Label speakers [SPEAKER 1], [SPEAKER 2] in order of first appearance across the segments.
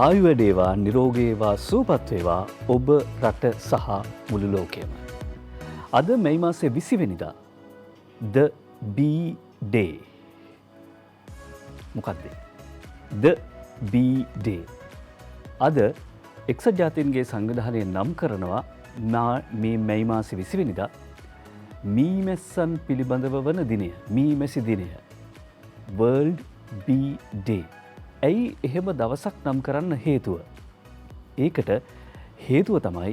[SPEAKER 1] ආයුවැඩේවා නිරෝගේවා සූපත් වේවා ඔබ රට සහ මුළු ලෝකයම. අද මැයි මාසේ 20 වෙනිදා the B-Day. මොකක්ද? the B-Day. අද එක්සත් ජාතීන්ගේ සංවිධානය නම් කරනවා මේ මැයි මාසේ 20 වෙනිදා මීමැස්සන් පිළිබඳව වන දිනය, මීමැසි දිනය. World Bee Day. ඇයි එහෙම දවසක් නම් කරන්න හේතුව? ඒකට හේතුව තමයි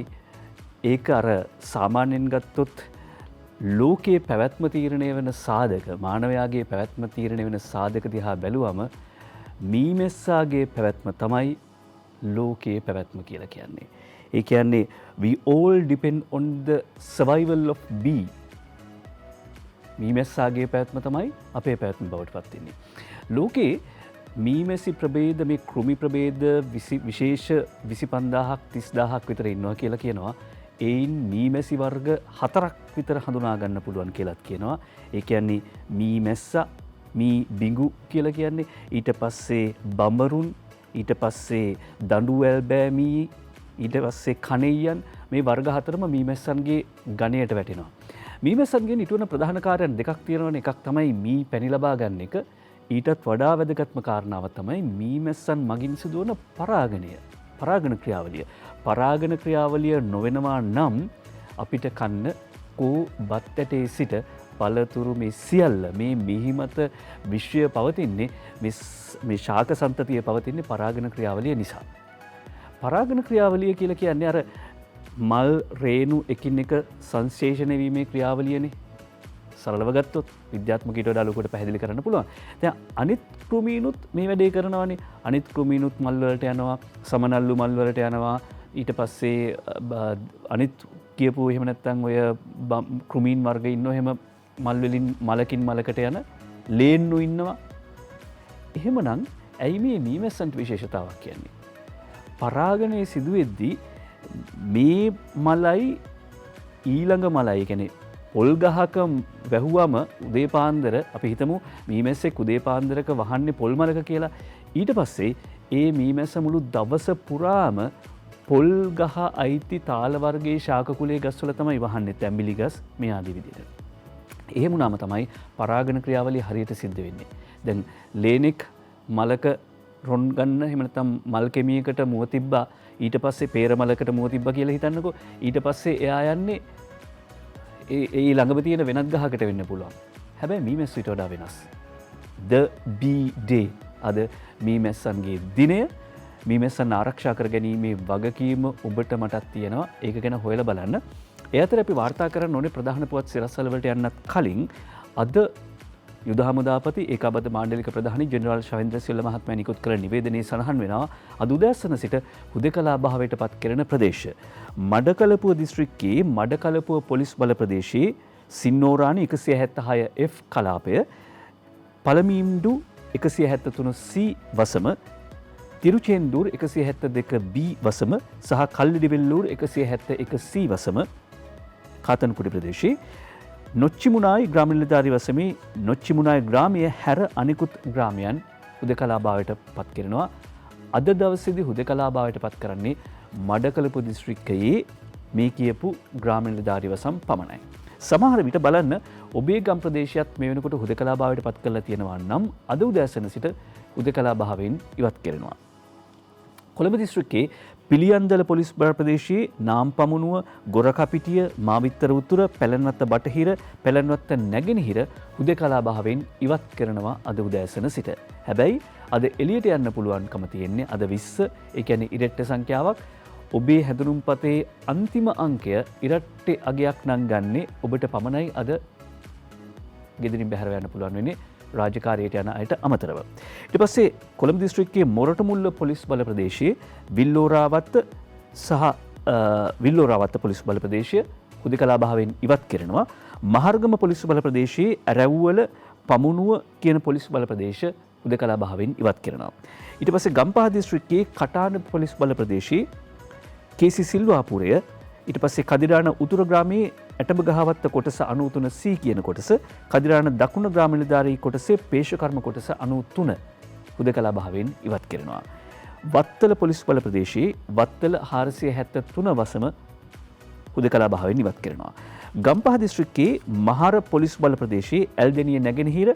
[SPEAKER 1] ඒක අර සාමාන්‍යයෙන් ගත්තොත් ලෝකයේ පැවැත්ම තීරණය වෙන සාධක, මානවයාගේ පැවැත්ම තීරණය වෙන සාධක දිහා බැලුවම මීමැස්සාගේ පැවැත්ම තමයි ලෝකයේ පැවැත්ම කියලා කියන්නේ. ඒ කියන්නේ we all depend on the survival of bee. මීමැස්සාගේ පැවැත්ම තමයි අපේ පැවැත්ම බවට පත් වෙන්නේ. ලෝකේ මීමැසි ප්‍රභේද, මේ කෘමි ප්‍රභේද විශේෂ 25000ක් 30000ක් විතර ඉන්නවා කියලා කියනවා. එයින් මීමැසි වර්ග 4ක් විතර හඳුනා ගන්න පුළුවන් කියලාත් කියනවා. ඒ කියන්නේ මීමැස්සා, මී බිඟු කියලා කියන්නේ, ඊට පස්සේ බඹරුන්, ඊට පස්සේ දඬු ඇල්බෑමී, ඊට පස්සේ කණෙය්‍යන්, මේ වර්ග 4ම මීමැස්සන්ගේ ගණයට වැටෙනවා. මීමැස්සන්ගෙන් ඉටුවන ප්‍රධාන කාර්යයන් දෙකක් තියෙනවානේ. එකක් තමයි මී පැණි ලබා ගන්න එක. ඊටත් වඩා වැදගත්ම කාරණාව තමයි මීමැස්සන් මගින් සිදුවන පරාගණය, පරාගණ ක්‍රියාවලිය. පරාගණ ක්‍රියාවලිය නොවෙනවා නම් අපිට කන්න කෝ බත් ඇටේ සිට පළතුරු මේ සියල්ල, මේ මිහිමත විශ්වය පවතින්නේ, මේ ශාක සන්තතිය පවතින්නේ පරාගණ ක්‍රියාවලිය නිසා. පරාගණ ක්‍රියාවලිය කියලා කියන්නේ අර මල් රේණු එකින් එක සංශ්ලේෂණය වීමේ ක්‍රියාවලියනේ. සරලව ගත්තොත් විද්‍යාත්මක ඊට වඩා ලොකුවට පැහැදිලි කරන්න පුළුවන්. දැන් අනිත් කෘමීනුත් මේ වැඩේ කරනවානේ. අනිත් කෘමීනුත් මල් වලට යනවා, සමනල්ලු මල් වලට යනවා. ඊට පස්සේ අනිත් කියපු එහෙම නැත්නම් ඔය කෘමීන් වර්ග ඉන්නෝ එහෙම මල් වලින් මලකින් මලකට යන ලේන්නු ඉන්නවා. එහෙමනම් ඇයි මේ මීමැස්සන්ට විශේෂතාවක් කියන්නේ? පරාගණයේ සිදුවෙද්දී මේ මලයි ඊළඟ මලයි කියන්නේ පොල් ගහක වැහුවම උදේ පාන්දර අපි හිතමු මීමැස්සෙක් උදේ පාන්දරක වහන්නේ පොල් මලක කියලා. ඊට පස්සේ ඒ මීමැස්ස මුළු දවස පුරාම පොල් ගහ අයිති තාල වර්ගයේ ශාක කුලයේ ගස්වල තමයි වහන්නේ, තැඹිලි ගස් මේ ආදී විදිහට. එහෙම වුණාම තමයි පරාගණ ක්‍රියාවලිය හරියට සිද්ධ වෙන්නේ. දැන් ලේනෙක් මලක රොන් ගන්න, එහෙම නැත්නම් මල් කෙමියකට මුව තිබ්බා, ඊට පස්සේ peer මලකට මුව තිබ්බා කියලා හිතන්නකෝ. ඊට පස්සේ එයා යන්නේ ඒ ළඟම තියෙන වෙනත් ගහකට වෙන්න පුළුවන්. හැබැයි මීමැස්සු ඊට වඩා වෙනස්. The B-Day. අද මීමැස්සන්ගේ දිනය. මීමැස්සන් ආරක්ෂා කර ගැනීමේ වගකීම ඔබට මටත් තියෙනවා. ඒක ගැන හොයලා බලන්න. ඒ අතර අපි වාර්තා කරන්න ඕනේ ප්‍රධාන පුවත් සිරස්වල වලට යන්නත් කලින් අද යුද හමුදාපති ඒකාබද්ධ මාණ්ඩලික ප්‍රධානී ජෙනරාල් ශවේන්ද්‍ර සිල්ව මහත්මයා නිකුත් කළ නිවේදනයේ සඳහන් වෙනවා අද උදෑසන සිට හුදකලා භාවයට පත් කෙරෙන ප්‍රදේශ මඩකලපුව දිස්ත්‍රික්කයේ මඩකලපුව පොලිස් බල ප්‍රදේශයේ සින්නෝරාණි 176 F කලාපය, පළමීම්ඩු 173 C වසම, තිරුචෙන්දූර් 172 B වසම සහ කල්ලිඩිවෙල්ලූර් 171 C වසම, කාතන්කුඩි ප්‍රදේශයේ නොච්චිමුනායි ග්‍රාම නිලධාරී වසමේ නොච්චිමුනායි ග්‍රාමය හැර අනිකුත් ග්‍රාමයන් හුදකලා භාවයට පත් කරනවා. අද දවසේදී හුදකලා භාවයට පත් කරන්නේ මඩකලපුව දිස්ත්‍රික්කයේ මේ කියපු ග්‍රාම නිලධාරී වසම් පමණයි. සමහර විට බලන්න ඔබේ ගම් ප්‍රදේශයත් මේ වෙනකොට හුදකලා භාවයට පත් කරලා තියෙනවා නම් අද උදෑසන සිට හුදකලා භාවයෙන් ඉවත් කරනවා. කොළඹ දිස්ත්‍රික්කයේ පිළියන්දල පොලිස් බල ප්‍රදේශයේ නාම්පමුණුව, ගොරකපිටිය, මාවිත්තර උතුර, පැලැන්වත්ත බටහිර, පැලැන්වත්ත නැගෙනහිර හුදකලා භාවයෙන් ඉවත් කරනවා අද උදෑසන සිට. හැබැයි අද එළියට යන්න පුළුවන්කම තියෙන්නේ අද 20, ඒ කියන්නේ ඉරට්ට සංඛ්‍යාවක්. ඔබේ හැඳුනුම්පතේ අන්තිම අංකය ඉරට්ටේ අගයක් නම් ගන්නේ ඔබට පමණයි අද ගෙදරින් බැහැර යන්න පුළුවන් වෙන්නේ රාජකාරියට යන අයට අමතරව. ඊට පස්සේ කොළඹ දිස්ත්‍රික්කයේ මොරටමුල්ල පොලිස් බල ප්‍රදේශයේ විල්ලෝරාවත්ත සහ විල්ලෝරාවත්ත පොලිස් බල ප්‍රදේශය හුදකලා භාවයෙන් ඉවත් කරනවා. මහර්ගම පොලිස් බල ප්‍රදේශයේ රැව්වල පමුණුව කියන පොලිස් බල ප්‍රදේශ හුදකලා භාවයෙන් ඉවත් කරනවා. ඊට පස්සේ ගම්පහ දිස්ත්‍රික්කයේ කටාන පොලිස් බල ප්‍රදේශයේ කේසි සිල්වාපුරය, ඊට පස්සේ කදිරාන උතුර ග්‍රාමයේ ඇටඹ ගහවත්ත කොටස 93 C කියන කොටස, කදිරාන දකුණ ග්‍රාම නිලධාරී කොටසේ පේශකර්ම කොටස 93 හුදකලා භාවයෙන් ඉවත් කරනවා. වත්තල පොලිස් බල ප්‍රදේශයේ වත්තල 473 වසම හුදකලා භාවයෙන් ඉවත් කරනවා. ගම්පහ දිස්ත්‍රික්කයේ මහර පොලිස් බල ප්‍රදේශයේ ඇල්දෙනිය නැගෙනහිර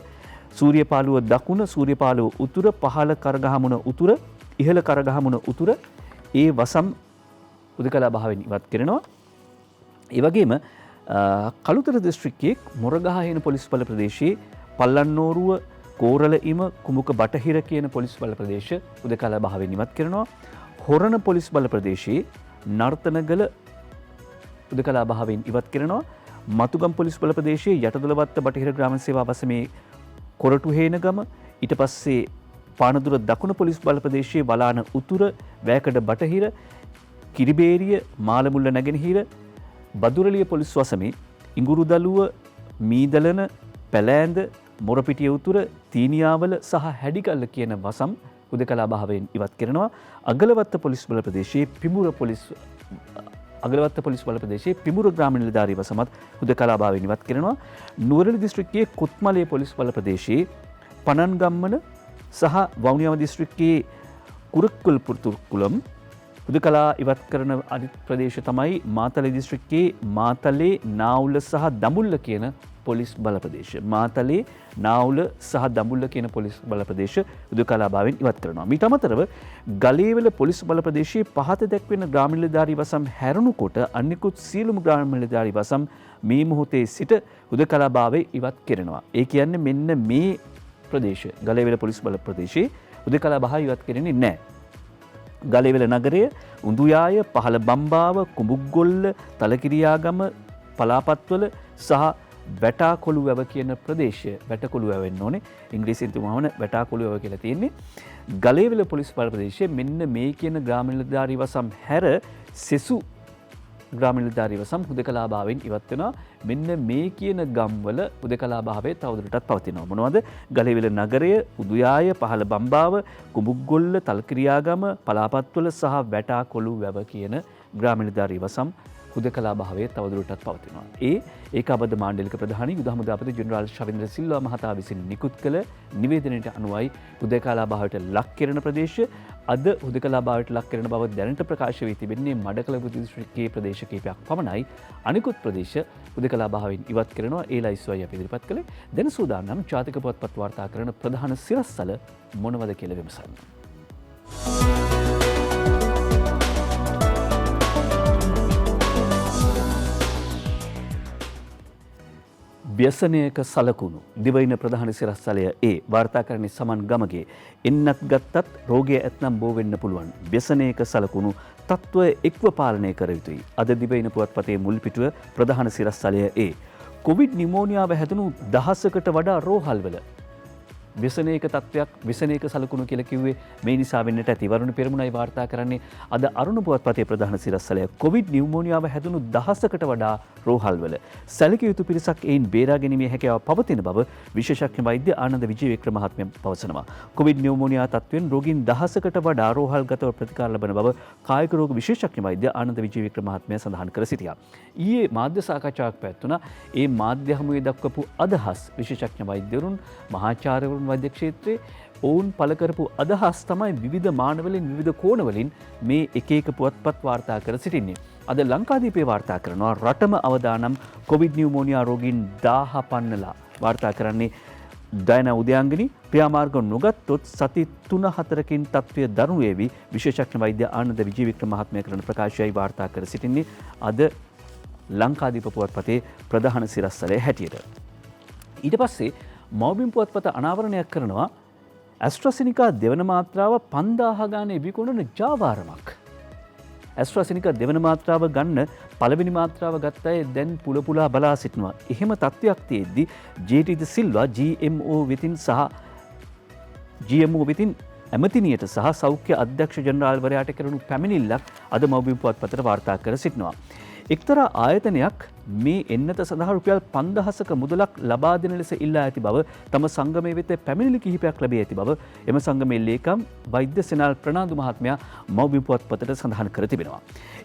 [SPEAKER 1] සූරියපාලුව දකුණ සූරියපාලුව උතුර පහළ කරගහමුණ උතුර ඉහළ කරගහමුණ උතුර ඒ වසම් හුදකලා භාවයෙන් ඉවත් කරනවා. ඒ වගේම කළුතර දිස්ත්‍රික්කයේ මොරගහහින පොලිස් බල ප්‍රදේශයේ පල්ලන්නෝරුව කෝරළඉම කුමුක බටහිර කියන පොලිස් බල ප්‍රදේශ හුදකලා භාවයෙන් ඉවත් කරනවා. හොරණ පොලිස් බල ප්‍රදේශයේ නර්තනගල හුදකලා භාවයෙන් ඉවත් කරනවා. මතුගම් පොලිස් බල ප්‍රදේශයේ යටදොළවත්ත බටහිර ග්‍රාම සේවා වසමේ කොරටු හේනගම ඊට පස්සේ පානදුර දකුණු පොලිස් බල ප්‍රදේශයේ වලාන උතුර වැකඩ බටහිර කිරිබේරිය මාළමුල්ල නැගෙනහිර බදුරලිය පොලිස් වසමේ ඉඟුරුදලුව මීදලන පැලෑන්ද මොරපිටිය උතුර තීනියාවල සහ හැඩිකල්ල කියන වසම් හුදකලා භාවයෙන් ඉවත් කරනවා. අගලවත්ත පොලිස් බල ප්‍රදේශයේ අගලවත්ත පොලිස් බල ප්‍රදේශයේ පිමුර ග්‍රාම නිලධාරී වසමත් හුදකලා භාවයෙන් ඉවත් කරනවා. නුවරඑළිය දිස්ත්‍රික්කයේ කුත්මලේ පොලිස් බල ප්‍රදේශයේ පනන්ගම්මන සහ වවුනියාව දිස්ත්‍රික්කයේ කුරුක්කුල් පුතුකුලම් හුදකලා ඉවත් කරන අනිත් ප්‍රදේශ තමයි මාතලේ දිස්ත්‍රික්කයේ මාතලේ නාවුල සහ දඹුල්ල කියන පොලිස් බල ප්‍රදේශ. මාතලේ නාවුල සහ දඹුල්ල කියන පොලිස් බල ප්‍රදේශ හුදකලා භාවයෙන් ඉවත් කරනවා. මීට අමතරව ගලේවල පොලිස් බල ප්‍රදේශයේ පහත දැක්වෙන ග්‍රාම නිලධාරී වසම් හැරුණු කොට අනිකුත් සියලුම ග්‍රාම නිලධාරී වසම් මේ මොහොතේ සිට හුදකලා භාවයෙන් ඉවත් කරනවා. ඒ කියන්නේ මෙන්න මේ ප්‍රදේශ ගලේවල පොලිස් බල ප්‍රදේශයේ හුදකලා භාවය ඉවත් කරන්නේ නැහැ. ගලේවල නගරය උඳුයාය පහළ බම්බාව කුඹුගොල්ල තලකිරියාගම පලාපත්වල සහ වැටාකොළු වැව කියන ප්‍රදේශය වැටකොළු වැව වෙන්න ඕනේ ඉංග්‍රීසියෙන් තුමාවන වැටාකොළු වැව කියලා තියෙන්නේ. ගලේවල පොලිස් බල ප්‍රදේශයේ මෙන්න මේ කියන ග්‍රාම නිලධාරී වසම් හැර සෙසු ග්‍රාම නිලධාරී වසම් හුදකලා භාවයෙන් ඉවත් වෙනවා. මෙන්න මේ කියන ගම්වල හුදකලා භාවය තවදුරටත් පවතිනවා. මොනවද? ගලේවල නගරය උදුයාය පහළ බම්බාව කුඹුගොල්ල තල්කිරියාගම පලාපත්වල සහ වැටාකොළු වැව කියන ග්‍රාම නිලධාරී වසම් හුදකලා භාවය තවදුරටත් පවතිනවා. ඒකාබද්ධ මාණ්ඩලික ප්‍රධානී යුද හමුදාපති ජෙනරාල් ශවින්ද්‍ර සිල්වා මහතා විසින් නිකුත් කළ නිවේදනයට අනුවයි හුදකලා භාවයට ලක් කරන ප්‍රදේශ අද හුදකලා භාවයට ලක් කරන බව දැනට ප්‍රකාශ වී තිබෙන්නේ මඩකලපුව දිස්ත්‍රික්කයේ ප්‍රදේශ කිහිපයක් පමණයි. අනිකුත් ප්‍රදේශ හුදකලා භාවයෙන් ඉවත් කරනවා. ඒ ලයිස්තුවයි අපි ඉදිරිපත් කළේ. දැන් සූදානම් ජාතික පුවත්පත් වාර්තා කරන ප්‍රධාන සිරස්තල මොනවද කියලා විමසන්න. ව්‍යසනයක සලකුණු දිවයින ප්‍රධාන සිරස්තලය ඒ වාර්තාකරණයේ සමන් ගමගේ එන්නත් ගත්තත් රෝගය ඇතනම් බෝ වෙන්න පුළුවන් ව්‍යසනයක සලකුණු තත්ත්වය එක්ව පාලනය කර යුතුයි. අද දිවයින පුවත්පතේ මුල් පිටුව ප්‍රධාන සිරස්තලය ඒ කොවිඩ් නිමෝනියාව හැදුණු දහසකට වඩා රෝහල්වල ව්‍යසනයක තත්ත්වයක් ව්‍යසනයක සලකුණු කියලා කිව්වේ මේ නිසා වෙන්නට ඇති. වරුණ පෙරමුණයි වාර්තා කරන්නේ අද අරුණ පුවත්පතේ ප්‍රධාන සිරස්තලය කොවිඩ් නිමෝනියාව හැදුණු දහසකට වඩා රෝහල්වල සැලකිය යුතු පිරිසක් එයින් බේරා ගැනීමේ හැකියාව පවතින බව විශේෂඥ වෛද්‍ය ආනන්ද විජේවික්‍රම මහත්මයා පවසනවා. කොවිඩ් නිමෝනියා තත්ත්වයෙන් රෝගීන් දහසකට වඩා රෝහල්ගතව ප්‍රතිකාර ලබන බව කායික රෝග විශේෂඥ වෛද්‍ය ආනන්ද විජේවික්‍රම මහත්මයා සඳහන් කර සිටියා. ඊයේ මාධ්‍ය සාකච්ඡාවක් පැවැත්වුණා. ඒ මාධ්‍ය හමුවේ දක්වපු අදහස් විශේෂඥ වෛද්‍යවරුන් මහාචාර්යවරුන් වෛද්‍ය ක්ෂේත්‍රයේ ඔවුන් පළ කරපු අදහස් තමයි විවිධ මානවලින් විවිධ කෝණවලින් මේ එක එක පුවත්පත් වාර්තා කර සිටින්නේ. අද ලංකාදීපේ වාර්තා කරනවා රටම අවදානම් කොවිඩ් නියුමෝනියා රෝගීන් 1000 පන්නලා වාර්තා කරන්නේ දයන උදයාංගනි ක්‍රියාමාර්ග නොගත්තොත් සති 3-4කින් තත්ත්වය දරුණු වේවි. විශේෂඥ වෛද්‍ය ආනන්ද විජේවික්‍රම මහත්මයා කරන ප්‍රකාශයයි වාර්තා කර සිටින්නේ අද ලංකාදීප පුවත්පතේ ප්‍රධාන සිරස්තලයේ හැටියට. ඊට පස්සේ මව්බිම් පුවත්පත අනාවරණයක් කරනවා ඇස්ට්‍රාසෙනිකා දෙවන මාත්‍රාව 5000 ගානේ විකුණන ජාවාරමක්. ඇස්ට්‍රාසෙනිකා දෙවන මාත්‍රාව ගන්න පළවෙනි මාත්‍රාව ගත්ත අය දැන් පුලපුලා බලා සිටිනවා. එහෙම තත්ත්වයක් තියෙද්දි ජේ.ටී.ද සිල්වා GMO වෙතින් ඇමතිනියට සහ සෞඛ්‍ය අධ්‍යක්ෂ ජනරාල්වරයාට කරනු පැමිණිල්ලක් අද මව්බිම් පුවත්පතට වාර්තා කර සිටිනවා. එක්තරා ආයතනයක් මේ එන්නත සඳහා රුපියල් 5000ක මුදලක් ලබා දෙන ලෙස ඉල්ලා ඇති බව තම සංගමයේ වෙත පැමිණිලි කිහිපයක් ලැබී ඇති බව එම සංගමේ ලේකම් වෛද්‍ය සෙනල් ප්‍රනාන්දු මහත්මයා මව්බිම් පුවත්පතට සඳහන් කර තිබෙනවා.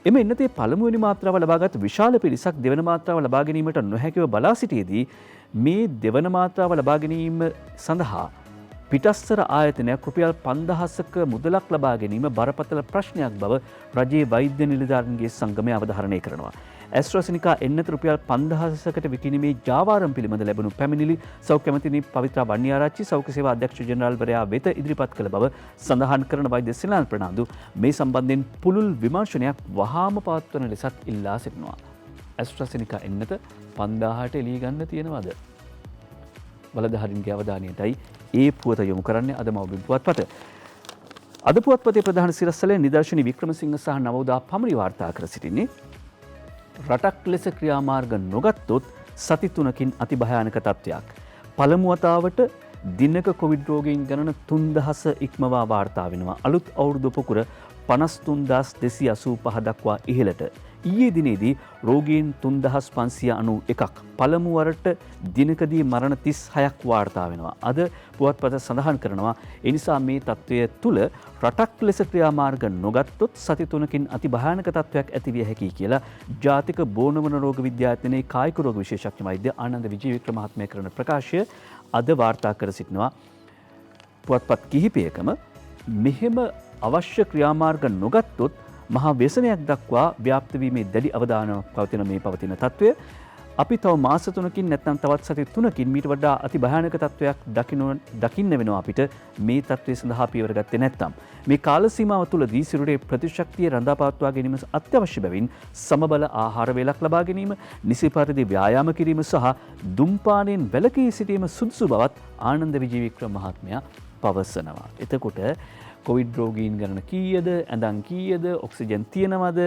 [SPEAKER 1] එම එන්නතේ පළමුවෙනි මාත්‍රාව ලබාගත් විශාල පිරිසක් දෙවන මාත්‍රාව ලබා ගැනීමට නොහැකිව බලා සිටියේදී මේ දෙවන මාත්‍රාව ලබා ගැනීම සඳහා පිටස්තර ආයතනයක් රුපියල් 5000ක මුදලක් ලබා ගැනීම බරපතල ප්‍රශ්නයක් බව රජයේ වෛද්‍ය නිලධාරීන්ගේ සංගමය අවධාරණය කරනවා. ඇස්ට්‍රාසෙනිකා එන්නත රුපියල් 5000කට විකිණීමේ ජාවාරම් පිළිබඳ ලැබුණු පැමිණිලි සෞඛ්‍ය ඇමතිනි පවිත්‍රා වන්නිආරච්චි සෞඛ්‍ය සේවා අධ්‍යක්ෂ ජෙනරාල්වරයා වෙත ඉදිරිපත් කළ බව සඳහන් කරන වෛද්‍ය සිනාල් ප්‍රනාන්දු මේ සම්බන්ධයෙන් පුළුල් විමර්ශනයක් වහාම පවත්වන ලෙසත් ඉල්ලා සිටිනවා. ඇස්ට්‍රාසෙනිකා එන්නත 5000ට එළිය ගන්න තියෙනවද? බලධාරීන්ගේ අවධානයටයි ඒ පුවත යොමු කරන්නේ අද මවුබිම් පුවත්පත. අද පුවත්පතේ ප්‍රධාන සිරස්තලය නිදර්ශනී වික්‍රමසිංහ සහ නවෝදා පමණි වාර්තා කර සිටින්නේ රටක් ලෙස ක්‍රියාමාර්ග නොගත්තොත් සති 3කින් අතිභයානක තත්ත්වයක්. පළමු වතාවට දිනක කොවිඩ් රෝගීන් ගණන 3000 ඉක්මවා වාර්තා වෙනවා. අලුත් අවුරුදු පොකුර 53285 දක්වා ඉහළට. ඊයේ දිනේදී රෝගීන් 3591ක් පළමු වරට දිනකදී මරණ 36ක් වාර්තා වෙනවා. අද පුවත්පත සඳහන් කරනවා ඒ නිසා මේ තත්ත්වය තුළ රටක් ලෙස ක්‍රියාමාර්ග නොගත්තොත් සති 3කින් අතිභයානක තත්ත්වයක් ඇතිවිය හැකියි කියලා ජාතික බෝනවන රෝග විද්‍යායතනයේ කායික රෝග විශේෂඥ වෛද්‍ය ආනන්ද විජේවික්‍රම මහත්මයා කරන ප්‍රකාශය අද වාර්තා කර සිටිනවා. පුවත්පත් කිහිපයකම මෙහෙම අවශ්‍ය ක්‍රියාමාර්ග නොගත්තොත් මහා ව්‍යසනයක් දක්වා ව්‍යාප්ත වීමේ දැඩි අවධානයක් පවතින මේ පවතින තත්ත්වය අපි තව මාස 3කින් නැත්නම් තවත් සති 3කින් මීට වඩා අති භයානක තත්ත්වයක් දකින්න වෙනවා අපිට මේ තත්ත්වය සඳහා පියවර ගත්තේ නැත්නම්. මේ කාල සීමාව තුළදී සිරුරේ ප්‍රතිශක්තිය රඳා පවත්වා ගැනීම අත්‍යවශ්‍ය බැවින් සමබල ආහාර වේලක් ලබා ගැනීම, නිසි පරිදි ව්‍යායාම කිරීම සහ දුම්පානයෙන් වැළකී සිටීම සුදුසු බවත් ආනන්ද විජේවික්‍රම මහත්මයා පවසනවා. එතකොට කොවිඩ් රෝගීන් ගණන කීයද, ඇඳන් කීයද, ඔක්සිජන් තියෙනවද,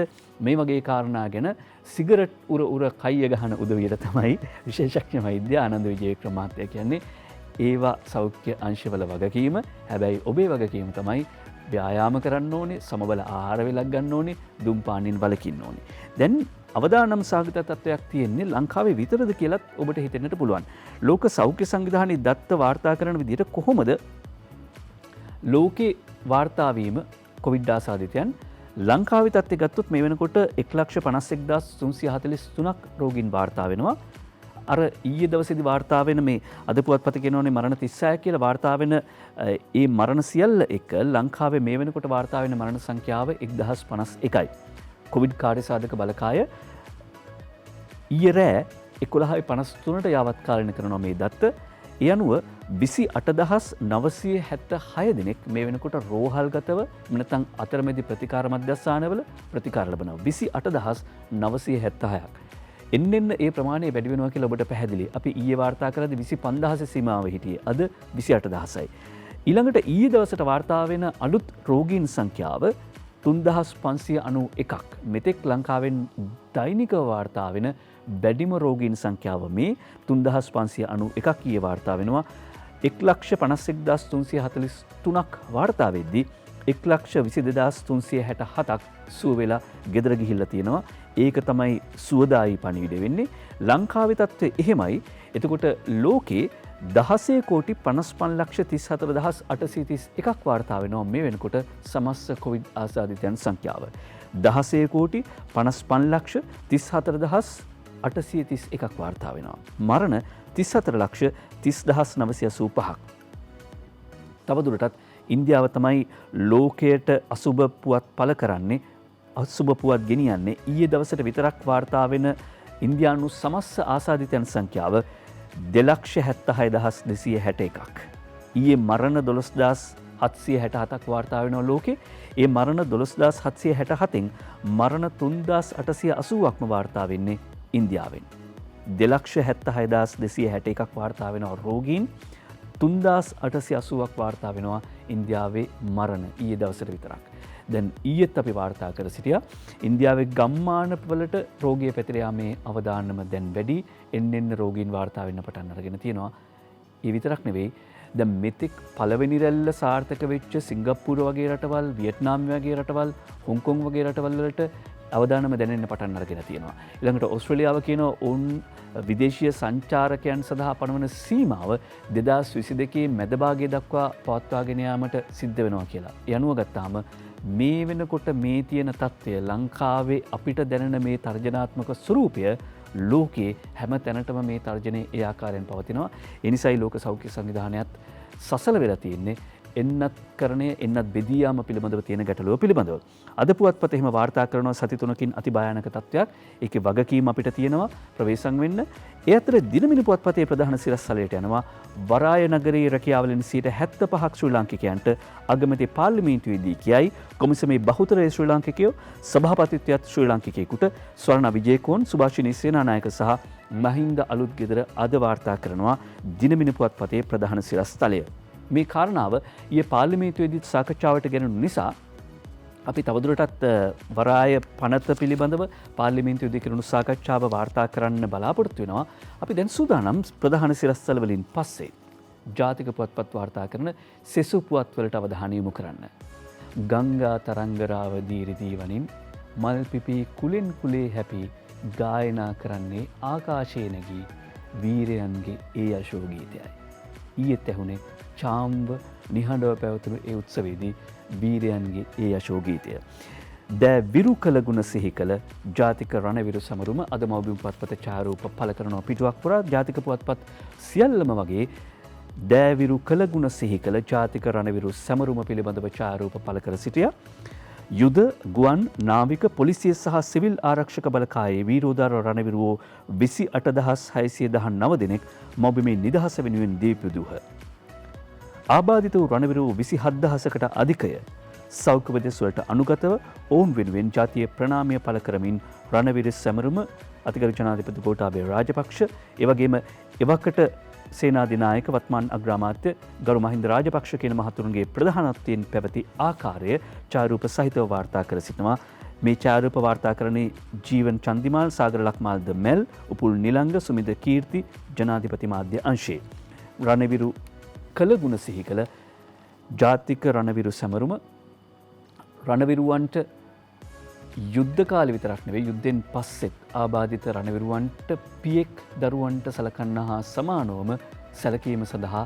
[SPEAKER 1] මේ වගේ කාරණා ගැන සිගරට් උර කයිය ගහන උදවියට තමයි විශේෂඥ වෛද්‍ය ආනන්ද විජේවික්‍රම මහත්තයා කියන්නේ ඒවා සෞඛ්‍ය අංශවල වගකීම. හැබැයි ඔබේ වගකීම තමයි ව්‍යායාම කරන්න ඕනේ, සමබල ආහාර වේලක් ගන්න ඕනේ, දුම්පානයෙන් වළකින්න ඕනේ. දැන් අවදානම් සාගත තත්ත්වයක් තියෙන්නේ ලංකාවේ විතරද කියලත් ඔබට හිතෙන්නට පුළුවන්. ලෝක සෞඛ්‍ය සංවිධානයේ දත්ත වාර්තා කරන විදිහට කොහොමද ලෝකේ වාර්තාවීම කොවිඩ් ආසාදිතයන් ලංකාවේ තත්ත්වය ගත්තොත් මේ වෙනකොට 1,51,343ක් රෝගීන් වාර්තා වෙනවා. අර ඊයේ දවසේදී වාර්තා වෙන මේ අද පුවත්පත කියනෝනේ මරණ 36 කියලා වාර්තා වෙන ඒ මරණ සියල්ල එක ලංකාවේ මේ වෙනකොට වාර්තා වෙන මරණ සංඛ්‍යාව 1051යි. කොවිඩ් කාර්යසාධක බලකාය ඊයේ රෑ 11:53ට යාවත් කාලීන කරනවා මේ දත්ත. ඒ අනුව 28,976 දෙනෙක් මේ වෙනකොට රෝහල්ගතව නැත්නම් අතරමැදි ප්‍රතිකාර මධ්‍යස්ථානවල ප්‍රතිකාර ලබනවා. 28,976ක්. එන්න ඒ ප්‍රමාණය වැඩි වෙනවා කියලා ඔබට පැහැදිලි. අපි ඊයේ වාර්තා කරද්දී 25,000 සීමාව හිටියේ. අද 28,000යි. ඊළඟට ඊයේ දවසට වාර්තා වෙන අලුත් රෝගීන් සංඛ්‍යාව 3,591ක්. මෙතෙක් ලංකාවෙන් දෛනිකව වාර්තා වෙන වැඩිම රෝගීන් සංඛ්‍යාව මේ 3,591ක් ඊයේ වාර්තා වෙනවා. 1,51,343ක් වාර්තා වෙද්දී 1,22,367ක් සුව වෙලා ගෙදර ගිහිල්ලා තියෙනවා. ඒක තමයි සුවදායි පණිවිඩ වෙන්නේ. ලංකාවේ තත්ත්වය එහෙමයි. එතකොට ලෝකේ 16,55,34,831ක් වාර්තා වෙනවා මේ වෙනකොට සමස්ත කොවිඩ් ආසාදිතයන් සංඛ්‍යාව. 16,55,34,831ක් වාර්තා වෙනවා. මරණ 34,30,985ක්. තවදුරටත් ඉන්දියාව තමයි ලෝකයට අසුබ පුවත් පළ කරන්නේ, අසුබ පුවත් ගෙනියන්නේ. ඊයේ දවසට විතරක් වාර්තා වෙන ඉන්දියානු සමස්ත ආසාදිතයන් සංඛ්‍යාව 2,76,261ක්. ඊයේ මරණ 12,767ක් වාර්තා වෙනවා ලෝකේ. ඒ මරණ 12,767න් මරණ 3,880ක්ම වාර්තා වෙන්නේ ඉන්දියාවෙන්. 2,76,261ක් වාර්තා වෙනවා රෝගීන්. 3,880ක් වාර්තා වෙනවා ඉන්දියාවේ මරණ ඊයේ දවසට විතරක්. දැන් ඊයේත් අපි වාර්තා කර සිටියා ඉන්දියාවේ ගම්මානවලට රෝගිය පැතිර යාමේ අවදානම දැන් වැඩි. එන්න රෝගීන් වාර්තා වෙන්න පටන් අරගෙන තියෙනවා. ඒ විතරක් නෙවෙයි, දැන් මෙතෙක් පළවෙනි රැල්ල සාර්ථක වෙච්ච සිංගප්පූරු වගේ රටවල්, වියට්නාම් වගේ රටවල්, හොංකොං වගේ රටවල් වලට අවදානම දැනෙන්න පටන් අරගෙන තියෙනවා. ඊළඟට ඕස්ට්‍රේලියාව කියනවා ඔවුන් විදේශීය සංචාරකයන් සඳහා පනවන සීමාව 2022 මැද භාගය දක්වා පවත්වාගෙන යාමට සිද්ධ වෙනවා කියලා. ඒ අනුව ගත්තාම මේ වෙනකොට මේ තියෙන තත්ත්වය ලංකාවේ අපිට දැනෙන මේ තර්ජනාත්මක ස්වරූපය ලෝකයේ හැම තැනටම මේ තර්ජනය ඒ ආකාරයෙන් පවතිනවා. ඒ නිසායි ලෝක සෞඛ්‍ය සංවිධානයත් සසල වෙලා තියෙන්නේ එන්නත් කරණය එන්නත් බෙදී යාම පිළිබඳව තියෙන ගැටලුව පිළිබඳව. අද පුවත්පත එහෙම වාර්තා කරනවා සති 3කින් අති භයානක තත්ත්වයක්. ඒකේ වගකීම අපිට තියෙනවා ප්‍රවේශම් වෙන්න. ඒ අතර දිනමිනි පුවත්පතේ ප්‍රධාන සිරස්තලයට යනවා වරාය නගරයේ රැකියාවලින් 75% ශ්‍රී ලාංකිකයන්ට අගමැති පාර්ලිමේන්තුවේදී කියයි කොමිසමේ බහුතරයේ ශ්‍රී ලාංකිකයෝ සභාපතිත්වයට ශ්‍රී ලාංකිකයෙකුට ස්වර්ණ විජේකෝන් සුභාෂිනී සේනානායක සහ මහින්ද අලුත්ගෙදර අද වාර්තා කරනවා දිනමිනි පුවත්පතේ ප්‍රධාන සිරස්තලය. මේ කාරණාව ඊයේ පාර්ලිමේන්තුවේදී සාකච්ඡාවට ගෙනුණු නිසා අපි තවදුරටත් වරාය පනත පිළිබඳව පාර්ලිමේන්තුවේදී කරන සාකච්ඡාව වාර්තා කරන්න බලාපොරොත්තු වෙනවා. අපි දැන් සූදානම් ප්‍රධාන සිරස්තල වලින් පස්සේ ජාතික පුවත්පත් වාර්තා කරන සෙසු පුවත්වලට අවධානය යොමු කරන්න. ගංගා තරංගරාව දීරිදී වනින් මල් පිපී කුලෙන් කුලේ හැපි ගායනා කරන්නේ ආකාශයේ නැගී වීරයන්ගේ ඒ යශෝ ගීතයයි. ඊයේත් ඇහුනේ චාම්බ නිහඬව පැවතුණු ඒ උත්සවයේදී වීරයන්ගේ ඒ යශෝ ගීතය. දෑ විරු කළ ගුණ සිහි කළ ජාතික රණවිරු සමරුම අද මව්බිම් පුවත්පත ඡායාරූප පළ කරනවා පිටුවක් පුරා. ජාතික පුවත්පත් සියල්ලම වගේ දෑවිරු කළ ගුණ සිහි කළ ජාතික රණවිරු සමරුම පිළිබඳව ඡායාරූප පළ කර සිටියා. යුද ගුවන් නාවික පොලිසිය සහ සිවිල් ආරක්ෂක බලකායේ වීරෝදාර රණවිරුවෝ 28619 දෙනෙක් මව්බිමේ නිදහස වෙනුවෙන් දීපිදුහ. ආබාධිත වූ රණවිරුවෝ 27000කට අධිකය සෞඛ්‍ය උපදෙස් වලට අනුගතව ඔවුන් වෙනුවෙන් ජාතිය ප්‍රණාමය පළ කරමින් රණවිරු සැමරුම අතිගරු ජනාධිපති ගෝඨාභය රාජපක්ෂ එවැගේම එවකට සේනාධිනායක වත්මන් අග්‍රාමාත්‍ය ගරු මහින්ද රාජපක්ෂ කියන මහතුරුන්ගේ ප්‍රධානත්වයෙන් පැවති ආකාරය ඡායාරූප සහිතව වාර්තා කර සිටිනවා. මේ ඡායාරූප වාර්තා කරන්නේ ජීවන් චන්දිමාල්, සාගර ලක්මාල් ද මෙල්, උපුල් නිලංග, සුමිද කීර්ති ජනාධිපති මාධ්‍ය අංශයේ. රණවිරු කළ ගුණ සිහි කළ ජාතික රණවිරු සැමරුම රණවිරුවන්ට යුද්ධ කාලේ විතරක් නෙවෙයි යුද්ධෙන් පස්සෙත් ආබාධිත රණවිරුවන්ට පියෙක් දරුවන්ට සලකන්න හා සමානවම සැලකීම සඳහා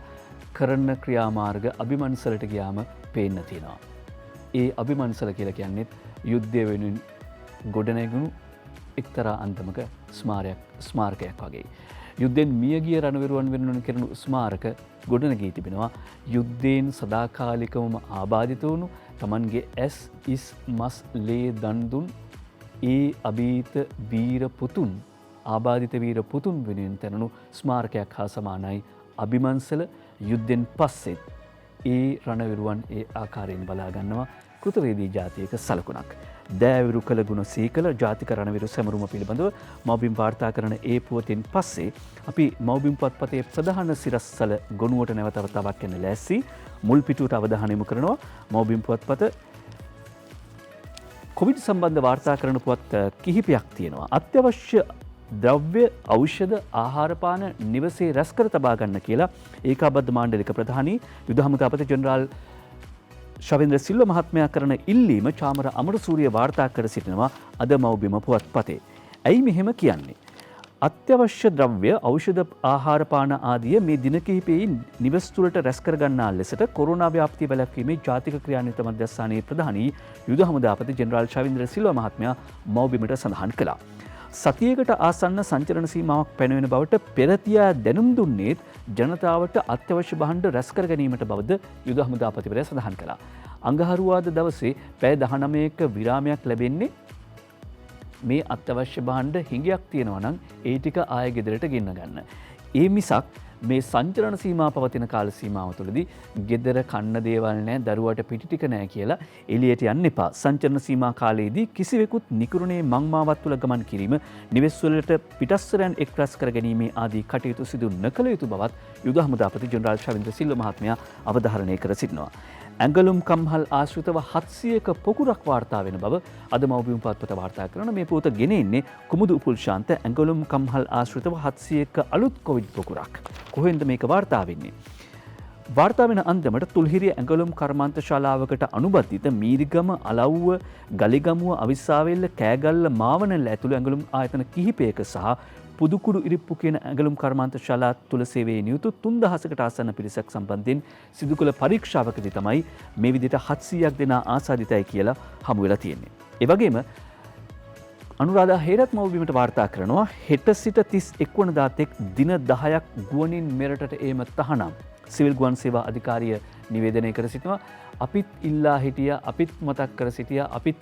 [SPEAKER 1] කරන ක්‍රියාමාර්ග අභිමන්සලට ගියාම පේන්න තියෙනවා. ඒ අභිමන්සල කියලා කියන්නේ යුද්ධය වෙනුවෙන් ගොඩනැගුණු එක්තරා අන්දමක ස්මාරකයක් වගේ. යුද්ධෙන් මියගිය රණවිරුවන් වෙනුවෙන් කරන ස්මාරක ගොඩනැගී තිබෙනවා. යුද්ධයෙන් සදාකාලිකවම ආබාධිත වුණු තමන්ගේ ඇස් ඉස් මස් ලේ දන් දුන් ඒ අභීත වීර පුතුන් ආබාධිත වීර පුතුන් වෙනුවෙන් තැනුණු ස්මාරකයක් හා සමානයි අභිමන්සල. යුද්ධෙන් පස්සෙත් ඒ රණවිරුවන් ඒ ආකාරයෙන් බලා ගන්නවා කෘතවේදී ජාතියක සලකුණක්. දෑවිරු කළ ගුණ සීකල ජාතික රණවිරු සැමරුම පිළිබඳව මව්බිම් වාර්තා කරන ඒ පුවතින් පස්සේ අපි මව්බිම් පුවත්පතේ ප්‍රධාන සිරස්තල ගොනුවට නැවත වතාවක් යන ලෑස්ති මුල් පිටුවට අවධානය යොමු කරනවා. මව්බිම් පුවත්පත කොවිඩ් සම්බන්ධ වාර්තා කරන පුවත් කිහිපයක් තියෙනවා. අත්‍යවශ්‍ය ද්‍රව්‍ය ඖෂධ ආහාරපාන නිවසේ රැස් කර තබා ගන්න කියලා ඒකාබද්ධ මාණ්ඩලික ප්‍රධානී යුද හමුදාපති ජෙනරාල් ශවේන්ද්‍ර සිල්ව මහත්මයා කරන ඉල්ලීම චාමර අමරසූරිය වාර්තා කර සිටිනවා අද මව්බිම පුවත්පතේ. ඇයි මෙහෙම කියන්නේ? අත්‍යවශ්‍ය ද්‍රව්‍ය ඖෂධ ආහාරපාන ආදිය මේ දින කිහිපයේ නිවස් තුළට රැස් කර ගන්නා ලෙසට කොරෝනා ව්‍යාප්තිය වැළැක්වීමේ ජාතික ක්‍රියාන්විත මධ්‍යස්ථානයේ ප්‍රධානී යුද හමුදාපති ජෙනරාල් ශවේන්ද්‍ර සිල්ව මහත්මයා මව්බිමට සඳහන් කළා. සතියකට ආසන්න සංචරණ සීමාවක් පැනවෙන බවට පෙරතියා දැනුම් දුන්නේත් ජනතාවට අත්‍යවශ්‍ය භාණ්ඩ රැස් කර ගැනීමට බවද යුද හමුදාපතිවරයා සඳහන් කළා. අඟහරුවාද දවසේ පැය 19ක විරාමයක් ලැබෙන්නේ මේ අත්‍යවශ්‍ය භාණ්ඩ හිඟයක් තියෙනවා නම් ඒ ටික ආය ගෙදරට ගෙන්න ගන්න. ඒ මිසක් මේ සංචරණ සීමා පවතින කාල සීමාව තුළදී ගෙදර කන්න දේවල් නැහැ, දරුවට පිටි ටික නැහැ කියලා එළියට යන්න එපා. සංචරණ සීමා කාලයේදී කිසිවෙකුත් නිකුරුණේ මංමාවත් තුළ ගමන් කිරීම, නිවෙස් වලට පිටස්තරයන් එක් රැස් කර ගැනීමේ ආදී කටයුතු සිදු නොකළ යුතු බවත් යුද හමුදාපති ජෙනරාල් ශවේන්ද්‍ර සිල්ව මහත්මයා අවධාරණය කර සිටිනවා. ඇඟලුම් කම්හල් ආශ්‍රිතව 700ක පොකුරක් වාර්තා වෙන බව අද මව්බිම් පුවත්පත වාර්තා කරන මේ පුවත ගෙන එන්නේ කුමුදු උපුල් ශාන්ත. ඇඟලුම් කම්හල් ආශ්‍රිතව 700ක අලුත් කොවිඩ් පොකුරක්. කොහෙන්ද මේක වාර්තා වෙන්නේ? වාර්තා වෙන අන්දමට තුල්හිරිය ඇඟලුම් කර්මාන්ත ශාලාවකට අනුබද්ධිත මීරිගම, අලව්ව, ගලිගමුව, අවිස්සාවෙල්ල, කෑගල්ල, මාවනල්ල ඇතුළු ඇඟලුම් ආයතන කිහිපයක සහ පුදුකුඩු ඉරිප්පු කියන ඇඟලුම් කර්මාන්ත ශාලා තුළ සේවයේ නියුතු 3000කට ආසන්න පිරිසක් සම්බන්ධයෙන් සිදු කළ පරීක්ෂාවකදී තමයි මේ විදිහට 700ක් දෙනා ආසාදිතයි කියලා හමු වෙලා තියෙන්නේ. ඒ වගේම අනුරාධා හේරත් මව්බිමට වාර්තා කරනවා හෙට සිට 31 වනදා තෙක් දින 10ක් ගුවනින් මෙරටට ඒම තහනම්. සිවිල් ගුවන් සේවා අධිකාරිය නිවේදනය කර සිටිනවා. අපිත් ඉල්ලා හිටියා, අපිත් මතක් කර සිටියා, අපිත්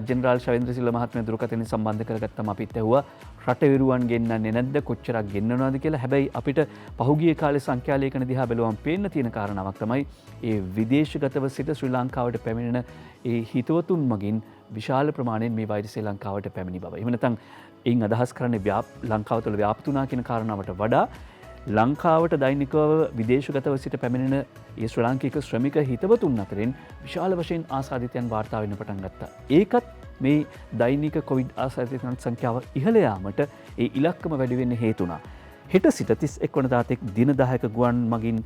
[SPEAKER 1] ජෙනරාල් ශවේන්ද්‍රසිල්ල මහත්මයා දුරකථනයෙන් සම්බන්ධ කරගත්තම අපිත් ඇහුවා රටවිරුවන් ගෙන්නන්නේ නැද්ද, කොච්චරක් ගෙන්නනවද කියලා. හැබැයි අපිට පහුගිය කාලේ සංඛ්‍යාලේඛන දිහා බැලුවම පේන්න තියෙන කාරණාවක් තමයි ඒ විදේශගතව සිට ශ්‍රී ලංකාවට පැමිණෙන ඒ හිතවතුන් මගින් විශාල ප්‍රමාණයෙන් මේ වෛරසය ලංකාවට පැමිණි බව. එහෙම නැත්නම් එයින් අදහස් කරන්නේ ලංකාව තුළ ව්‍යාප්ත වුණා කියන කාරණාවට වඩා ලංකාවට දෛනිකව විදේශගතව සිට පැමිණෙන ඒ ශ්‍රී ලාංකික ශ්‍රමික හිතවතුන් අතරින් විශාල වශයෙන් ආසාදිතයන් වාර්තා වෙන්න පටන් ගත්තා. ඒකත් මේ දෛනික කොවිඩ් ආසාදිතයන් සංඛ්‍යාව ඉහළ යාමට ඒ ඉලක්කම වැඩි වෙන්න හේතු වුණා. හෙට සිට 31 වනදා තෙක් දින 10ක ගුවන් මගින්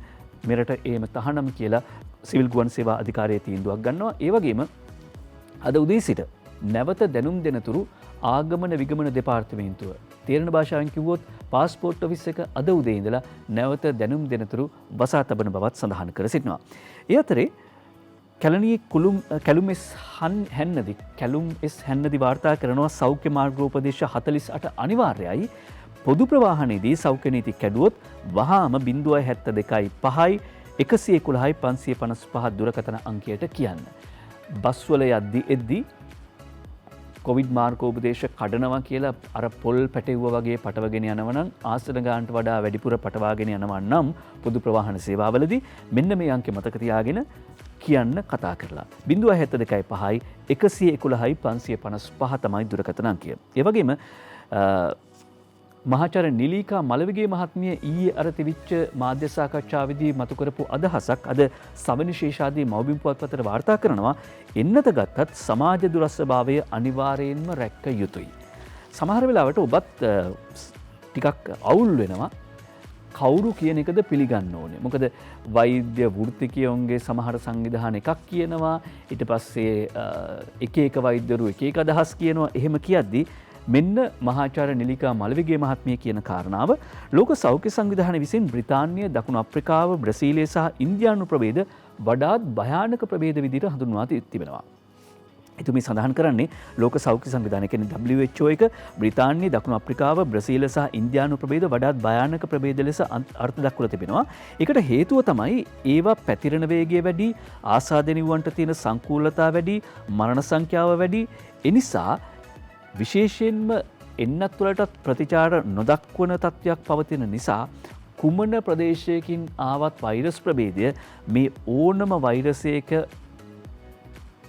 [SPEAKER 1] මෙරට ඒම තහනම් කියලා සිවිල් ගුවන් සේවා අධිකාරිය තීන්දුවක් ගන්නවා. ඒ වගේම අද උදේ සිට නැවත දැනුම් දෙනතුරු ආගමන විගමන දෙපාර්තමේන්තුව තේරෙන භාෂාවෙන් කිව්වොත් පාස්පෝර්ට් ඔෆිස් එක අද උදේ ඉඳලා නැවත දැනුම් දෙනතුරු වසා තබන බවත් සඳහන් කර සිටිනවා. ඒ අතරේ කැලණියේ කැලුම් එස් හැන්නදි වාර්තා කරනවා සෞඛ්‍ය මාර්ගෝපදේශ 48 අනිවාර්යයි. පොදු ප්‍රවාහනයේදී සෞඛ්‍ය නීති කැඩුවොත් වහාම 0.72යි 5යි 111යි 555 දුරකථන අංකයට කියන්න. බස්වල එද්දී කොවිඩ් මාර්ගෝපදේශ කඩනවා කියලා අර පොල් පැටෙව්වා වගේ පටවගෙන යනවා නම් ආසන ගානට වඩා වැඩිපුර පටවාගෙන යනවා නම් පොදු ප්‍රවාහන සේවාවලදී මෙන්න මේ අංකෙ මතක තියාගෙන කියන්න කතා කරලා 0.72යි 5යි 111යි 555 තමයි දුරකථන අංකය. ඒ වගේම මහාචාර්ය නිලීකා මලවිගේ මහත්මිය ඊයේ අර තිබිච්ච මාධ්‍ය සාකච්ඡාවේදී මතු කරපු අදහසක් අද සවනි ශේෂාදී මව්බිම් පුවත්පතට වාර්තා කරනවා. එන්නත ගත්තත් සමාජ දුරස්වභාවය අනිවාර්යයෙන්ම රැක්ක යුතුයි. සමහර වෙලාවට ඔබත් ටිකක් අවුල් වෙනවා. කවුරු කියන එකද පිළිගන්න ඕනේ. මොකද වෛද්‍ය වෘත්තිකයන්ගේ සමහර සංවිධාන එකක් කියනවා. ඊට පස්සේ එක එක වෛද්‍යවරු එක එක අදහස් කියනවා. එහෙම කියද්දී මෙන්න මහාචාර්ය නිලිකා මලවිගේ මහත්මිය කියන කාරණාව ලෝක සෞඛ්‍ය සංවිධානය විසින් බ්‍රිතාන්‍ය, දකුණු අප්‍රිකාව, බ්‍රසීලය සහ ඉන්දියානු ප්‍රභේද වඩාත් භයානක ප්‍රභේද විදිහට හඳුන්වා තිබෙනවා. එතුමි සඳහන් කරන්නේ ලෝක සෞඛ්‍ය සංවිධානය කියන්නේ WHO එක බ්‍රිතාන්‍ය, දකුණු අප්‍රිකාව, බ්‍රසීල සහ ඉන්දියානු ප්‍රභේද වඩාත් භයානක ප්‍රභේද ලෙස අර්ථ දක්වලා තිබෙනවා. ඒකට හේතුව තමයි ඒවා පැතිරෙන වේගය වැඩි, ආසාදෙනුවන්ට තියෙන සංකූලතාව වැඩි, මරණ සංඛ්‍යාව වැඩි. එනිසා විශේෂයෙන්ම එන්නත් වලට ප්‍රතිචාර නොදක්වන තත්ත්වයක් පවතින නිසා කුමන ප්‍රදේශයකින් ආවත් වෛරස් ප්‍රභේදය මේ ඕනම වෛරසයක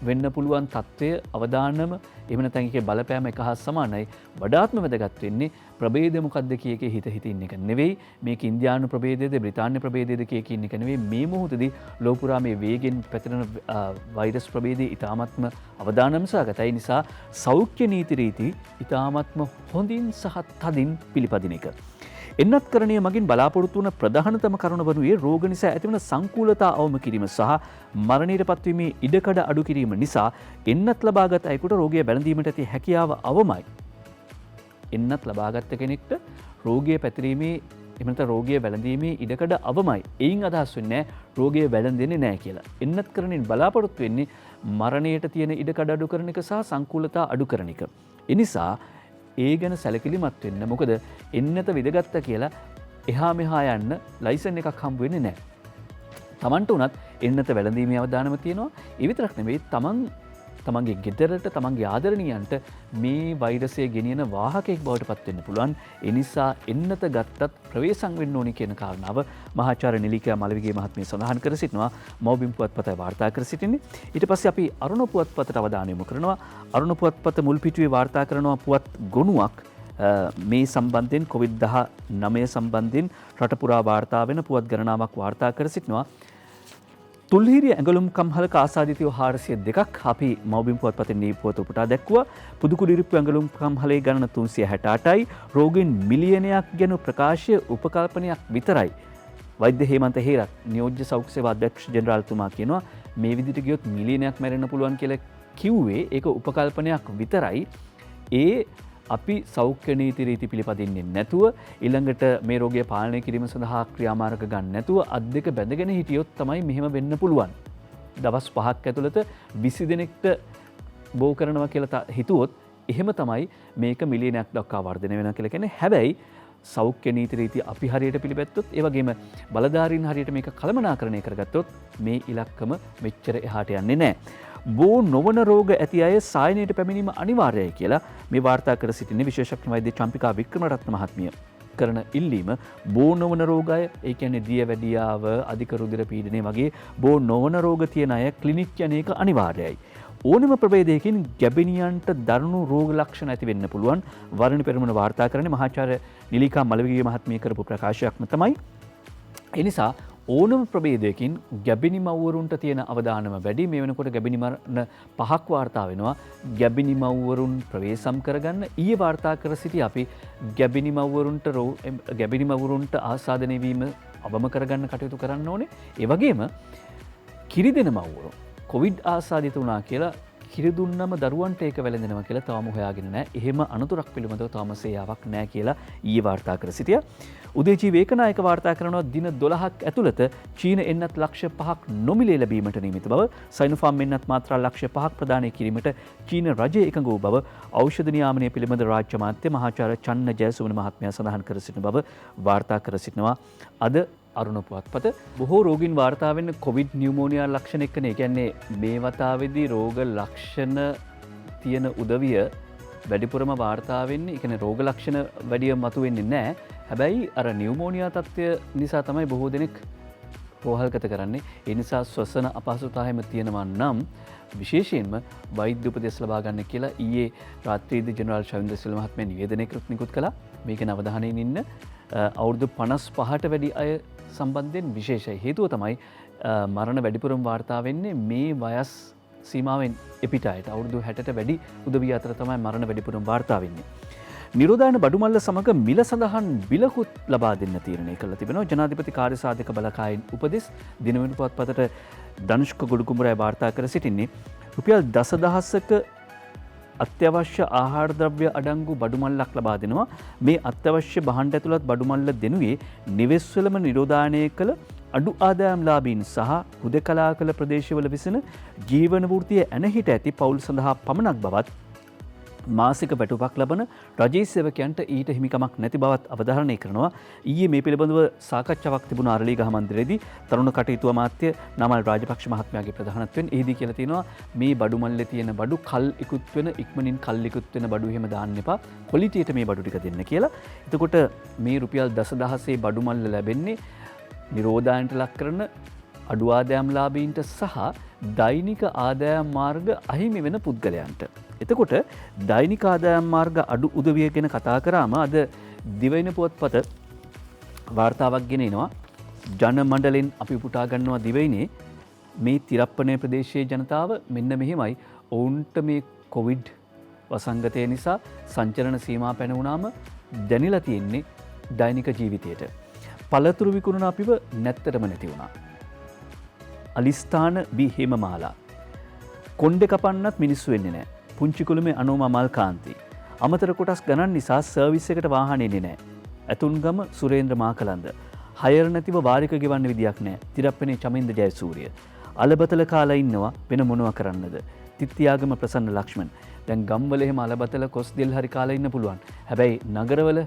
[SPEAKER 1] වෙන්න පුළුවන් තත්ත්වය අවදානම එහෙම නැත්නම් ඒකේ බලපෑම එක හා සමානයි. වඩාත්ම වැදගත් වෙන්නේ ප්‍රභේද මොකක්ද කියකේ හිතින් එක නෙවෙයි. මේක ඉන්දියානු ප්‍රභේදයේද බ්‍රිතාන්‍ය ප්‍රභේදයේද කියකින් එක නෙවෙයි. මේ මොහොතේදී ලෝපුරා මේ වේගෙන් පැතිරෙන වෛරස් ප්‍රභේදයේ ඉතාමත්ම අවදානම සහගතයි. නිසා සෞඛ්‍ය නීති රීති ඉතාමත්ම හොඳින් සහ තදින් පිළිපදින එක. එන්නත්කරණය මගින් බලාපොරොත්තු වන ප්‍රධානතම කරුණ වනුයේ රෝග නිසා ඇතිවන සංකූලතා අවම කිරීම සහ මරණයට පත්වීමේ ඉඩකඩ අඩු කිරීම නිසා එන්නත් ලබාගත් අයෙකුට රෝගය වැළඳීමට ඇති හැකියාව අවමයි. එන්නත් ලබාගත්ත කෙනෙක්ට රෝගය පැතිරීමේ එහෙම නැත්නම් රෝගය වැළඳීමේ ඉඩකඩ අවමයි. එයින් අදහස් වෙන්නේ රෝගය වැළඳෙන්නේ නැහැ කියලා. එන්නත්කරණයෙන් බලාපොරොත්තු වෙන්නේ මරණයට තියෙන ඉඩකඩ අඩු කරන එක සහ සංකූලතා අඩු කරන එක. ඒ නිසා ඒ ගැන සැලකිලිමත් වෙන්න. මොකද එන්නත විදගත්ත කියලා එහා මෙහා යන්න ලයිසන් එකක් හම්බ වෙන්නේ නැහැ. Tamanට උනත් එන්නත වැළඳීමේ අවදානම තියෙනවා. ඒ විතරක් නෙවෙයි තමන්ගේ ගෙදරට තමන්ගේ ආදරණීයන්ට මේ වෛරසය ගෙනියන වාහකයෙක් බවට පත් වෙන්න පුළුවන්. ඒ නිසා එන්නත ගත්තත් ප්‍රවේශම් වෙන්න ඕනි කියන කාරණාව මහාචාර්ය නිලිකා මලවිගේ මහත්මිය සඳහන් කර සිටිනවා. මව්බිම් පුවත්පතයි වාර්තා කර සිටින්නේ. ඊට පස්සේ අපි අරුණ පුවත්පතට අවධානය යොමු කරනවා. අරුණ පුවත්පත මුල් පිටුවේ වාර්තා කරනවා පුවත් ගොනුවක් මේ සම්බන්ධයෙන් COVID-19 සම්බන්ධයෙන් රට පුරා වාර්තා වෙන පුවත් ගණනාවක් වාර්තා කර සිටිනවා. තුල්හිරිය ඇඟලුම් කම්හලක ආසාදිතයෝ 402ක් අපි මව්බිම් පුවත්පතේ නියපොත උපුටා දැක්වුවා. පුදුකුඩිරිප්පු ඇඟලුම් කම්හලේ ගණන 368යි. රෝගීන් මිලියනයක් ගැන ප්‍රකාශය උපකල්පනයක් විතරයි. වෛද්‍ය හේමන්ත හේරත් නියෝජ්‍ය සෞඛ්‍ය සේවා අධ්‍යක්ෂ ජෙනරාල්තුමා කියනවා මේ විදිහට ගියොත් මිලියනයක් මැරෙන්න පුළුවන් කියලා කිව්වේ ඒක උපකල්පනයක් විතරයි. ඒ අපි සෞඛ්‍ය නීති රීති පිළිපදින්නේ නැතුව ඊළඟට මේ රෝගය පාලනය කිරීම සඳහා ක්‍රියාමාර්ග ගන්න නැතුව අත් දෙක බැඳගෙන හිටියොත් තමයි මෙහෙම වෙන්න පුළුවන්. දවස් 5ක් ඇතුළත 20 දෙනෙක්ට බෝ කරනවා කියලා හිතුවොත් එහෙම තමයි මේක මිලියනයක් දක්වා වර්ධනය වෙනවා කියලා කියන්නේ. හැබැයි සෞඛ්‍ය නීති රීති අපි හරියට පිළිපැත්තොත් ඒ වගේම බලධාරීන් හරියට මේක කළමනාකරණය කරගත්තොත් මේ ඉලක්කම මෙච්චර එහාට යන්නේ නැහැ. බෝ නොවන රෝග ඇති අය සායනයට පැමිණීම අනිවාර්යයි කියලා මේ වාර්තා කර සිටින විශේෂඥ වෛද්‍ය චම්පිකා වික්‍රමරත්න මහත්මිය කරන ඉල්ලීම බෝ නොවන රෝගය ඒ කියන්නේ දියවැඩියාව අධික රුධිර පීඩනය වගේ බෝ නොවන රෝග තියෙන අය ක්ලිනික් යන එක අනිවාර්යයි. ඕනම ප්‍රභේදයකින් ගැබිනියන්ට දරුණු රෝග ලක්ෂණ ඇති වෙන්න පුළුවන්. වරණ පෙරමුණ වාර්තා කරන්නේ මහාචාර්ය නිලිකා මලවිගේ මහත්මිය කරපු ප්‍රකාශයක්ම තමයි. ඒ නිසා ඕනම ප්‍රභේදයකින් ගැබිනි මව්වරුන්ට තියෙන අවදානම වැඩි. මේ වෙනකොට ගැබිනි මරණ 5ක් වාර්තා වෙනවා. ගැබිනි මව්වරුන් ප්‍රවේශම් කරගන්න ඊයේ වාර්තා කර සිටි අපි ගැබිනි මව්වරුන්ට ආසාදනය වීම අවම කරගන්න කටයුතු කරන්න ඕනේ. ඒ වගේම කිරි දෙන මව්වරු කොවිඩ් ආසාදිත වුණා කියලා කිරි දුන්නම දරුවන්ට ඒක වැළඳෙනවා කියලා තාම හොයාගෙන නැහැ. එහෙම අනතුරක් පිළිබඳව තාම සේයාවක් නැහැ කියලා ඊයේ වාර්තා කර සිටියා. උදේජී වේකනායක වාර්තා කරනවා දින 12ක් ඇතුළත චීන එන්නත් ලක්ෂ 5ක් නොමිලේ ලැබීමට නියමිත බව. සයිනෝෆාර්ම් එන්නත් මාත්‍රා ලක්ෂ 5ක් ප්‍රදානය කිරීමට චීන රජය එකඟ වූ බව ඖෂධ නියාමනය පිළිබඳ රාජ්‍ය අමාත්‍ය මහාචාර්ය චන්න ජයසුමන මහත්මයා සඳහන් කර සිටින බව වාර්තා කර සිටිනවා. අද අරුණ පුවත්පත බොහෝ රෝගීන් වාර්තා වෙන්නේ කොවිඩ් නියුමෝනියා ලක්ෂණ එක්කනේ. ඒ කියන්නේ මේ වතාවේදී රෝග ලක්ෂණ තියෙන උදවිය වැඩිපුරම වාර්තා වෙන්නේ. ඒ කියන්නේ රෝග ලක්ෂණ වැඩිය මතුවෙන්නේ නැහැ. හැබැයි අර නියුමෝනියා තත්ත්වය නිසා තමයි බොහෝ දෙනෙක් රෝහල්ගත කරන්නේ. ඒ නිසා ශ්වසන අපහසුතාවයම තියෙනවා නම් විශේෂයෙන්ම වෛද්‍ය උපදෙස් ලබා ගන්න කියලා ඊයේ රාත්‍රියේදී ජෙනරාල් ශවින්ද්‍ර සිල්වා මහත්මයා නිවේදනයකට නිකුත් කළා. මේක නවධානයෙන් ඉන්න අවුරුදු 55ට වැඩි අය සම්බන්ධයෙන් විශේෂයි. හේතුව තමයි මරණ වැඩිපුරම වාර්තා වෙන්නේ මේ වයස් සීමාවෙන් එපිට අයට. අවුරුදු 60ට වැඩි උදවිය අතර තමයි මරණ වැඩිපුරම වාර්තා වෙන්නේ. නිරෝධායන බඩුමල්ල සමග මිල සඳහන් බිලකුත් ලබා දෙන්න තීරණය කළා තිබෙනවා. ජනාධිපති කාර්යසාධක බලකායෙන් උපදෙස් දිනවෙන පුවත්පතට ධනුෂ්ක ගොඩකුඹරයි වාර්තා කර සිටින්නේ. රුපියල් දසදහසක අත්‍යවශ්‍ය ආහාර ද්‍රව්‍ය අඩංගු බඩුමල්ලක් ලබා දෙනවා. මේ අත්‍යවශ්‍ය භාණ්ඩ ඇතුළත් බඩුමල්ල දෙනුවේ නිවෙස්වලම නිරෝධායනය කළ අඩු ආදායම්ලාභීන් සහ හුදකලා කළ ප්‍රදේශවල විසෙන ජීවන වෘත්තිය ඇනහිට ඇති පවුල් සඳහා පමණක් බවත් මාසික වැටුපක් ලබන රජයේ සේවකයන්ට ඊට හිමිකමක් නැති බවත් අවධාරණය කරනවා. ඊයේ මේ පිළිබඳව සාකච්ඡාවක් තිබුණ අරලිගහ මන්දිරයේදී තරුණ කටයුතු අමාත්‍ය නමල් රාජපක්ෂ මහත්මයාගේ ප්‍රධානත්වයෙන් එහිදී කියලා තියෙනවා මේ බඩු මල්ලේ තියෙන බඩු කල් ඉක්ුත් වෙන ඉක්මනින් කල් ඉක්ුත් වෙන බඩු එහෙම දාන්න එපා. ක්වොලිටියට මේ බඩු ටික දෙන්න කියලා. එතකොට මේ රුපියල් 10000 බඩු මල්ල ලැබෙන්නේ නිරෝධායනට ලක් කරන අඩු ආදායම්ලාභීන්ට සහ දෛනික ආදායම් මාර්ග අහිමි වෙන පුද්ගලයන්ට. එතකොට දෛනික ආදායම් මාර්ග අඩු උදවිය ගැන කතා කරාම අද දිවයින පුවත්පත වාර්තාවක් ගෙන එනවා. ජන මණ්ඩලෙන් අපි උපුටා ගන්නවා දිවයිනේ මේ තිරප්පණය ප්‍රදේශයේ ජනතාව මෙන්න මෙහෙමයි. ඔවුන්ට මේ කොවිඩ් වසංගතය නිසා සංචලන සීමා පැනවුණාම දැනිලා තියෙන්නේ දෛනික ජීවිතයට. පළතුරු විකුණන අපිව නැත්තටම නැති වුණා. අලිස්ථාන බි හේමමාලා කොණ්ඩෙ කපන්නත් මිනිස්සු වෙන්නේ නැහැ. පුංචි කුළුමේ අනෝම මල්කාන්ති. අමතර කොටස් ගණන් නිසා සර්විස් එකට වාහන එන්නේ නැහැ. ඇතුන්ගම සුරේන්ද්‍ර මාකලන්ද. හයර් නැතිව වාරික ගෙවන්න විදියක් නැහැ. තිරප්පනේ චමින්ද ජයසූරිය. අලබතල කාලා ඉන්නවා වෙන මොනවා කරන්නද? තිත්තියාගම ප්‍රසන්න ලක්ෂ්මන්. දැන් ගම්වල එහෙම අලබතල කොස් දෙල් හරි කාලා ඉන්න පුළුවන්. හැබැයි නගරවල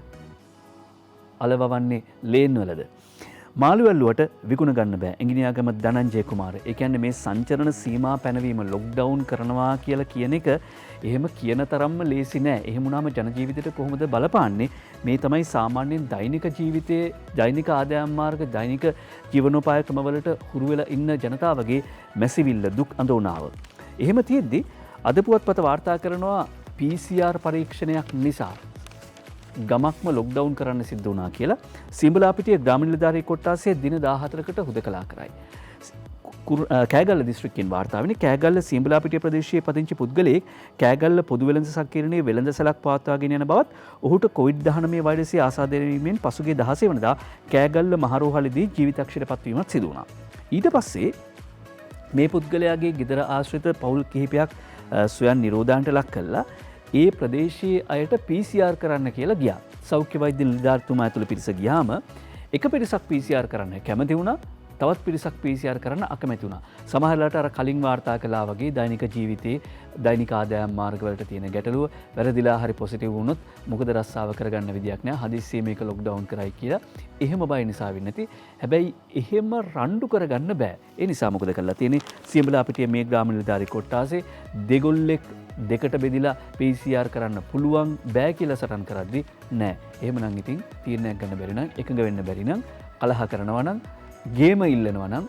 [SPEAKER 1] අලවවන්නේ ලේන් වලද? මාළුවැල්ලුවට විකුණ ගන්න බෑ. එංගිනියාගම ධනංජය කුමාර. ඒ කියන්නේ මේ සංචරණ සීමා පැනවීම ලොක්ඩවුන් කරනවා කියලා කියන එක එහෙම කියන තරම්ම ලේසි නෑ. එහෙම වුණාම ජන ජීවිතයට කොහොමද බලපාන්නේ? මේ තමයි සාමාන්‍යයෙන් දෛනික ජීවිතයේ දෛනික ආදායම් මාර්ග දෛනික ජීවනෝපාය ක්‍රමවලට හුරු වෙලා ඉන්න ජනතාවගේ මැසිවිල්ල දුක් අඳෝනාව. එහෙම තියෙද්දි අද පුවත්පත වාර්තා කරනවා PCR පරීක්ෂණයක් නිසා ගමක්ම ලොක්ඩවුන් කරන්න සිද්ධ වුණා කියලා. සිඹලාපිටිය ග්‍රාමීණ නිලධාරී කොට්ටාසය දින 14කට හුදකලා කරයි. කෑගල්ල දිස්ත්‍රික්කයෙන් වාර්තා වෙන්නේ කෑගල්ල සිඹලාපිටිය ප්‍රදේශයේ පදිංචි පුද්ගලයෙක් කෑගල්ල පොදු වෙළඳ සංකීර්ණයේ වෙළඳසැලක් පවත්වාගෙන යන බවත් ඔහුට COVID-19 වෛරසය ආසාදනය වීමෙන් පසුගිය 16 වෙනිදා කෑගල්ල මහරෝහලේදී ජීවිතක්ෂයට පත්වීමක් සිදු වුණා. ඊට පස්සේ මේ පුද්ගලයාගේ ගෙදර ආශ්‍රිත පවුල් කිහිපයක් ස්වයන් නිරෝධායනට ලක් කළා. ඒ ප්‍රදේශයේ අයට PCR කරන්න කියලා ගියා. සෞඛ්‍ය වෛද්‍ය නිලධාරීතුමා ඇතුළු පිරිස ගියාම එක පිරිසක් PCR කරන්න කැමති වුණා. තවත් පිරිසක් PCR කරන්න අකමැති වුණා. සමහරලාට අර කලින් වාර්තා කළා වගේ දෛනික ජීවිතයේ දෛනික ආදායම් මාර්ගවලට තියෙන ගැටලුව වැරදිලා හරි පොසිටිව් වුණොත් මොකද රස්සාව කරගන්න විදියක් නෑ. හදිස්සියේ මේක ලොක්ඩවුන් කරයි කියලා. එහෙම බය නිසා වෙන්නේ නැති. හැබැයි එහෙම රණ්ඩු කරගන්න බෑ. ඒ නිසා මොකද කරලා තියෙන්නේ? සියඹලා පිටිය මේ ග්‍රාම නිලධාරී කොට්ටාසේ දෙගොල්ලෙක් දෙකට බෙදිලා PCR කරන්න පුළුවන් බෑ කියලා සටන් කරද්දි නෑ. එහෙමනම් ඉතින් තීරණයක් ගන්න බැරි නම් එකඟ වෙන්න බැරි නම් කලහ කරනවා නම් ගේම ඉල්ලනවා නම්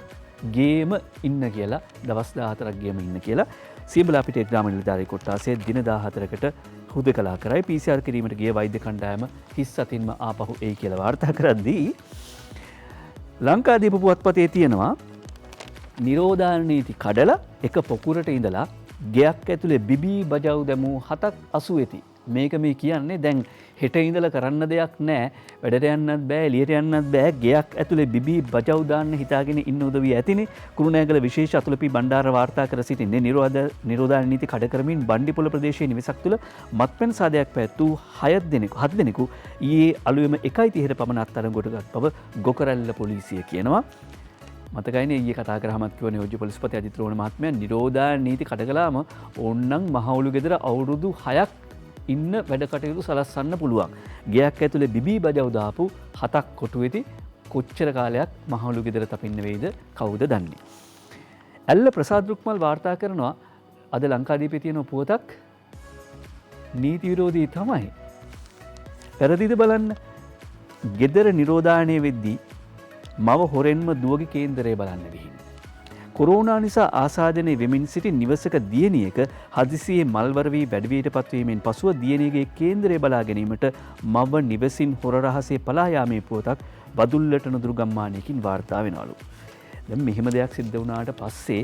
[SPEAKER 1] ගේම ඉන්න කියලා දවස් 14ක් ගේම ඉන්න කියලා සියඹලා පිටිය ග්‍රාම නිලධාරී කොට්ටාසේ දින 14කට හුදකලා කරයි PCR කිරීමට ගිය වෛද්‍ය කණ්ඩායම හිස් අතින්ම ආපහු එයි කියලා වාර්තා කරද්දී ලංකාදීප පුවත්පතේ තියෙනවා නිරෝධායන නීති කඩලා එක පොකුරට ඉඳලා ගෙයක් ඇතුලේ බිබී බජව් දැමූ 7ක් අසු වෙති. මේක මේ කියන්නේ දැන් හෙට ඉඳලා කරන්න දෙයක් නැහැ. වැඩට යන්නත් බෑ, එළියට යන්නත් බෑ. ගෙයක් ඇතුලේ බිබී බජව් දාන්න හිතාගෙන ඉන්න උදවිය ඇතිනේ. කුරුණෑගල විශේෂ අතුලපි බණ්ඩාර වාර්තා කර සිටින්නේ නිරෝධායන නීති කඩ කරමින් බණ්ඩිපොළ ප්‍රදේශයේ නිවසක් තුළ මත්පැන් සාදයක් පැවැත්වූ 7 දෙනෙකු ඊයේ අලුයම 1:30ට පමණ අත්අඩංගුවට ගත් බව ගොකරැල්ල පොලිසිය කියනවා. මතකයිනේ ඊයේ කතා කරාමත් කිව්ව නියෝජ්‍ය පොලිස්පති අජිත් රෝහණ මහත්මයා නිරෝධායන නීති කඩ කළාම ඕන්නම් මහවුළු ගෙදර අවුරුදු 6ක් ඉන්න වැඩ කටයුතු සලස්සන්න පුළුවන්. ගෙයක් ඇතුලේ බිබී බජව් දාපු 7ක් කොටු වෙති කොච්චර කාලයක් මහවුළු ගෙදර තපින්න වෙයිද කවුද දන්නේ. ඇල්ල ප්‍රසාද් රුක්මල් වාර්තා කරනවා අද ලංකාදීපේ තියෙන පුවතක් නීති විරෝධී තමයි. පෙරදිද බලන්න. ගෙදර නිරෝධායනය වෙද්දී මව හොරෙන්ම දුවගේ කේන්දරය බලන්න ගිහින්. කොරෝනා නිසා ආසාදනය වෙමින් සිටි නිවසක දියණියක හදිසියේ මල්වර වී වැඩවියට පත්වීමෙන් පසුව දියණියගේ කේන්දරය බලා ගැනීමට මව නිවසින් හොර රහසේ පලා යාමේ පුවතක් බදුල්ලට නුදුරු ගම්මානයකින් වාර්තා වෙනවලු. දැන් මෙහෙම දෙයක් සිද්ධ වුණාට පස්සේ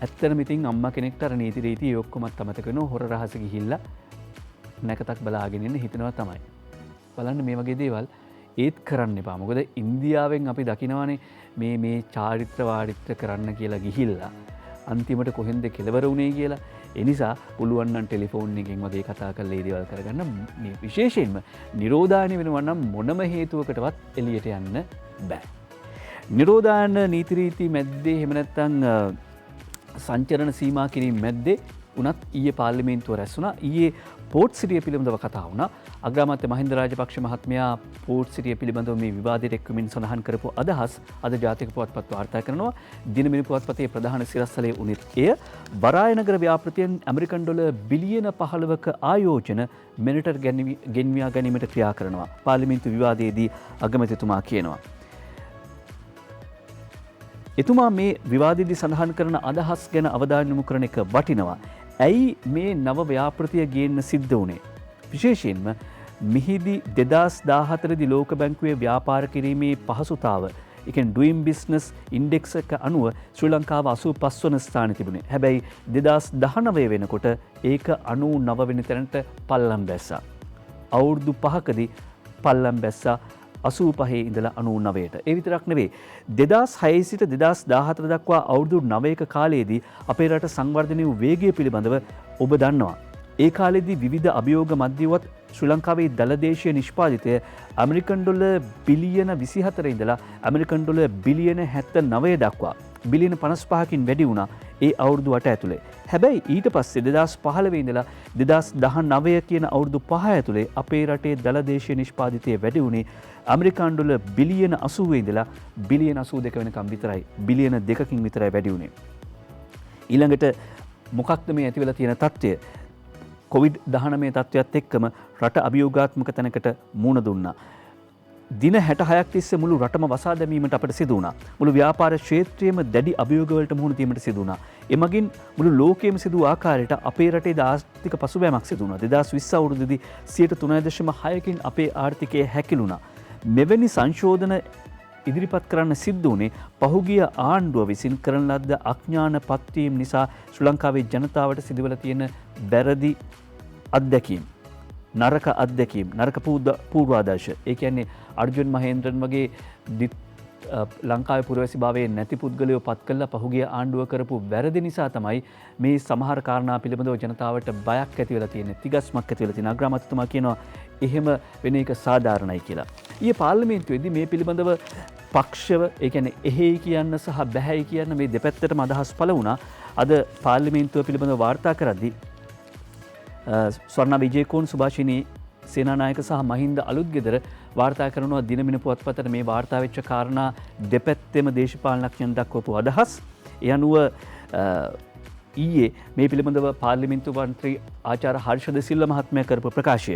[SPEAKER 1] ඇත්තටම ඉතින් අම්මා කෙනෙක්ට අර නීති රීති ඔක්කොමත් අමතක වෙනවා. හොර රහස ගිහිල්ලා නැකතක් බලාගෙන ඉන්න හිතනවා තමයි. බලන්න මේ වගේ දේවල් ඒත් කරන්න එපා. මොකද ඉන්දියාවෙන් අපි දකිනවනේ මේ චාරිත්‍ර වාරිත්‍ර කරන්න කියලා ගිහිල්ලා අන්තිමට කොහෙන්ද කෙලවර වුණේ කියලා. ඒ නිසා පුළුවන් නම් ටෙලිෆෝන් එකෙන් වගේ කතා කරලා මේ දේවල් කරගන්න. මේ විශේෂයෙන්ම නිරෝධායන වෙනවා නම් මොනම හේතුවකටවත් එළියට යන්න බෑ. නිරෝධායන නීති රීති මැද්දේ එහෙම නැත්නම් සංචරණ සීමා කිරීම මැද්දේ උනත් ඊයේ පාර්ලිමේන්තුව රැස් වුණා. ඊයේ පෝට් සිටිය පිළිබඳව කතා වුණා. අග්‍රාමාත්‍ය මහින්ද රාජපක්ෂ මහත්මයා පෝට් සිටිය පිළිබඳව මේ විවාදයට එක්වමින් සඳහන් කරපු අදහස් අද ජාතික පුවත්පත් වාර්තා කරනවා. දිනමිනි පුවත්පතේ ප්‍රධාන සිරස්තලයේ උනිත් එය වරායනගර ව්‍යාපෘතියෙන් ඇමරිකන් ඩොලර් බිලියන 15ක ආයෝජන මෙරට ගෙන්වා ගැනීමට ක්‍රියා කරනවා. පාර්ලිමේන්තු විවාදයේදී අගමැතිතුමා කියනවා. එතුමා මේ විවාදයේදී සඳහන් කරන අදහස් ගැන අවධානය යොමු කරන එක වටිනවා. ඇයි මේ නව ව්‍යාපෘතිය ගේන්න සිද්ධ වුණේ? විශේෂයෙන්ම මිහිදි 2014දී ලෝක බැංකුවේ ව්‍යාපාර කිරීමේ පහසුතාව, ඒ කියන්නේ ඩුයින් බිස්නස් ඉන්ඩෙක්ස් එක අනුව ශ්‍රී ලංකාව 85 වන ස්ථානයේ තිබුණේ. හැබැයි 2019 වෙනකොට ඒක 99 වෙනි තැනට පල්ලම් බැස්සා. අවුරුදු 5කදී පල්ලම් බැස්සා 85 ඉඳලා 99ට. ඒ විතරක් නෙවෙයි 2006 සිට 2014 දක්වා අවුරුදු 9ක කාලයේදී අපේ රට සංවර්ධනය වූ වේගය පිළිබඳව ඔබ දන්නවා. ඒ කාලෙදී විවිධ අභියෝග මැද්දේවත් ශ්‍රී ලංකාවේ දලදේශීය නිෂ්පාදිතය ඇමරිකන් ඩොලර් බිලියන 24 ඉඳලා ඇමරිකන් ඩොලර් බිලියන 79 දක්වා බිලියන 55කින් වැඩි වුණා ඒ අවුරුදු 8 ඇතුලේ. හැබැයි ඊට පස්සේ 2015 ඉඳලා 2019 කියන අවුරුදු 5 ඇතුලේ අපේ රටේ දලදේශීය නිෂ්පාදිතය වැඩි වුණේ ඇමරිකන් ඩොලර් බිලියන 80 ඉඳලා බිලියන 82 වෙනකම් විතරයි. බිලියන 2කින් විතරයි වැඩි වුණේ. ඊළඟට මොකක්ද මේ ඇති වෙලා තියෙන තත්ත්වය? COVID-19 තත්ත්වයත් එක්කම රට අභියෝගාත්මක තැනකට මුහුණ දුන්නා. දින 66ක් තිස්සේ මුළු රටම වසා දැමීමට අපට සිදු වුණා. මුළු ව්‍යාපාර ක්ෂේත්‍රයේම දැඩි අභියෝගවලට මුහුණ දීමට සිදු වුණා. එමගින් මුළු ලෝකයේම සිදු ආකාරයට අපේ රටේ ආර්ථික පසුබෑමක් සිදු වුණා. 2020 අවුරුද්දේදී 3.6කින් අපේ ආර්ථිකය හැකිලුණා. මෙවැනි සංශෝධන ඉදිරිපත් කරන්න සිද්ධ වුණේ පහුගිය ආණ්ඩුව විසින් කරන ලද්ද අඥාන පත්වීම් නිසා ශ්‍රී ලංකාවේ ජනතාවට සිදුවලා තියෙන වැරදි අත්දැකීම්, නරක අත්දැකීම්, නරක පූර්වාදර්ශ. ඒ කියන්නේ අර්ජුන් මහේන්ද්‍රන් වගේ ලංකාවේ පුරවැසි භාවයේ නැති පුද්ගලයෝ පත් කළා පහුගිය ආණ්ඩුව කරපු වැරදි නිසා තමයි මේ සමහර කාරණා පිළිබඳව ජනතාවට බයක් ඇති වෙලා තියෙන්නේ, තිගස්මක් ඇති වෙලා තියෙනවා. අග්‍රාමාත්‍යතුමා කියනවා එහෙම වෙන එක සාධාරණයි කියලා. ඊයේ පාර්ලිමේන්තුවේදී මේ පිළිබඳව පක්ෂව ඒ කියන්නේ එහෙයි කියන්න සහ බැහැයි කියන්න මේ දෙපැත්තටම අදහස් පළ වුණා. අද පාර්ලිමේන්තුව පිළිබඳව වාර්තා කරද්දී ස්වර්ණ විජේකෝන් සුභාෂිනී සේනානායක සහ මහින්ද අලුත්ගෙදර වාර්තා කරනවා දිනමින පුවත්පතට මේ වාර්තා වෙච්ච කාරණා දෙපැත්තෙම දේශපාලනඥයන් දක්වපු අදහස්. ඒ අනුව ඊයේ මේ පිළිබඳව පාර්ලිමේන්තු මන්ත්‍රී ආචාර්ය හර්ෂද සිල්වා මහත්මයා කරපු ප්‍රකාශය.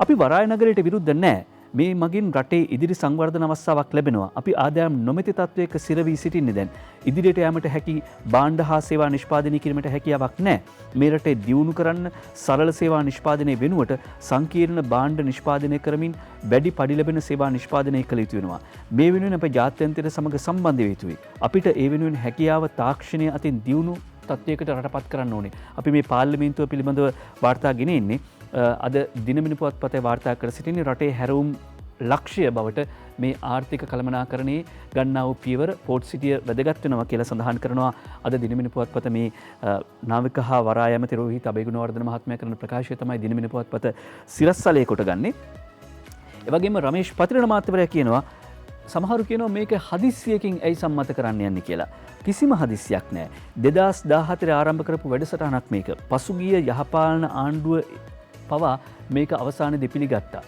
[SPEAKER 1] අපි වරාය නගරයට විරුද්ධ නැහැ. මේ මගින් රටේ ඉදිරි සංවර්ධන අවස්ථාවක් ලැබෙනවා. අපි ආදායම් නොමැති තත්වයක සිර වී සිටින්නේ දැන්. ඉදිරියට යාමට හැකි භාණ්ඩ හා සේවා නිෂ්පාදනය කිරීමට හැකියාවක් නැහැ. මේ රටේ දියුණු කරන්න සරල සේවා නිෂ්පාදනය වෙනුවට සංකීර්ණ භාණ්ඩ නිෂ්පාදනය කරමින් වැඩි පඩි ලැබෙන සේවා නිෂ්පාදනය කළ යුතු වෙනවා. මේ වෙනුවෙන් අපේ ජාත්‍යන්තර සමග සම්බන්ධ වෙ යුතුයි. අපිට ඒ වෙනුවෙන් හැකියාව තාක්ෂණය අතින් දියුණු තත්වයකට රටපත් කරන්න ඕනේ. අපි මේ පාර්ලිමේන්තුව පිළිබඳව වාර්තා ගෙන ඉන්නේ අද දිනමින පුවත්පතේ වාර්තා කර සිටින්නේ රටේ හැරවුම් ලක්ෂ්‍ය බවට මේ ආර්ථික කළමනාකරණයේ ගන්නා වූ පියවර පෝට් සිටිය වැදගත් වෙනවා කියලා සඳහන් කරනවා. අද දිනමින පුවත්පත මේ නාවික හා වරාය ඇමති රෝහිත අබේගුණවර්ධන මහත්මයා කරන ප්‍රකාශය තමයි දිනමින පුවත්පත සිරස්තලයේ කොටගන්නේ. ඒ වගේම රමේෂ් පතිරණ මහත්මයා කියනවා සමහරු කියනවා මේක හදිස්සියකින් ඇයි සම්මත කරන්න යන්නේ කියලා. කිසිම හදිස්සියක් නැහැ. 2014 ආරම්භ කරපු වැඩසටහනක් මේක. පසුගිය යහපාලන ආණ්ඩුව පවා මේක අවසානයේදී පිළිගත්තා.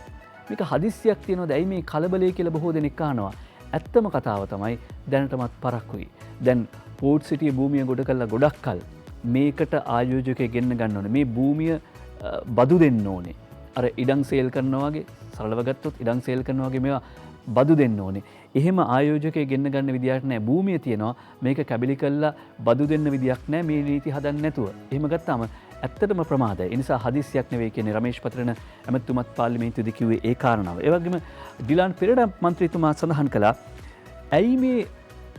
[SPEAKER 1] මේක හදිස්සියක් තියෙනවද ඇයි මේ කලබලය කියලා බොහෝ දෙනෙක් අහනවා. ඇත්තම කතාව තමයි දැනටමත් පරක්කුයි. දැන් පෝට් සිටිය භූමිය ගොඩ කළා ගොඩක් කල් මේකට ආයෝජකයෙක් ගෙන්න ගන්න ඕනේ. මේ භූමිය බදු දෙන්න ඕනේ. අර ඉඩම් සේල් කරනවා වගේ සරලව ගත්තොත් ඉඩම් සේල් කරනවා වගේ මේවා බදු දෙන්න ඕනේ. එහෙම ආයෝජකයෙක් ගෙන්න ගන්න විදියක් නැහැ. භූමිය තියෙනවා මේක කැබලි කළා බදු දෙන්න විදියක් නැහැ මේ නීති හදන්න නැතුව. එහෙම ගත්තාම ඇත්තටම ප්‍රමාදයි. ඒ නිසා හදිස්සියක් නෙවෙයි කියන්නේ රමේෂ් පතිරණ ඇමතුමත් පාර්ලිමේන්තුවේදී කිව්වේ ඒ කාරණාව. ඒ වගේම ඩිලාන් පෙරේරා මන්ත්‍රීතුමා සඳහන් කළා ඇයි මේ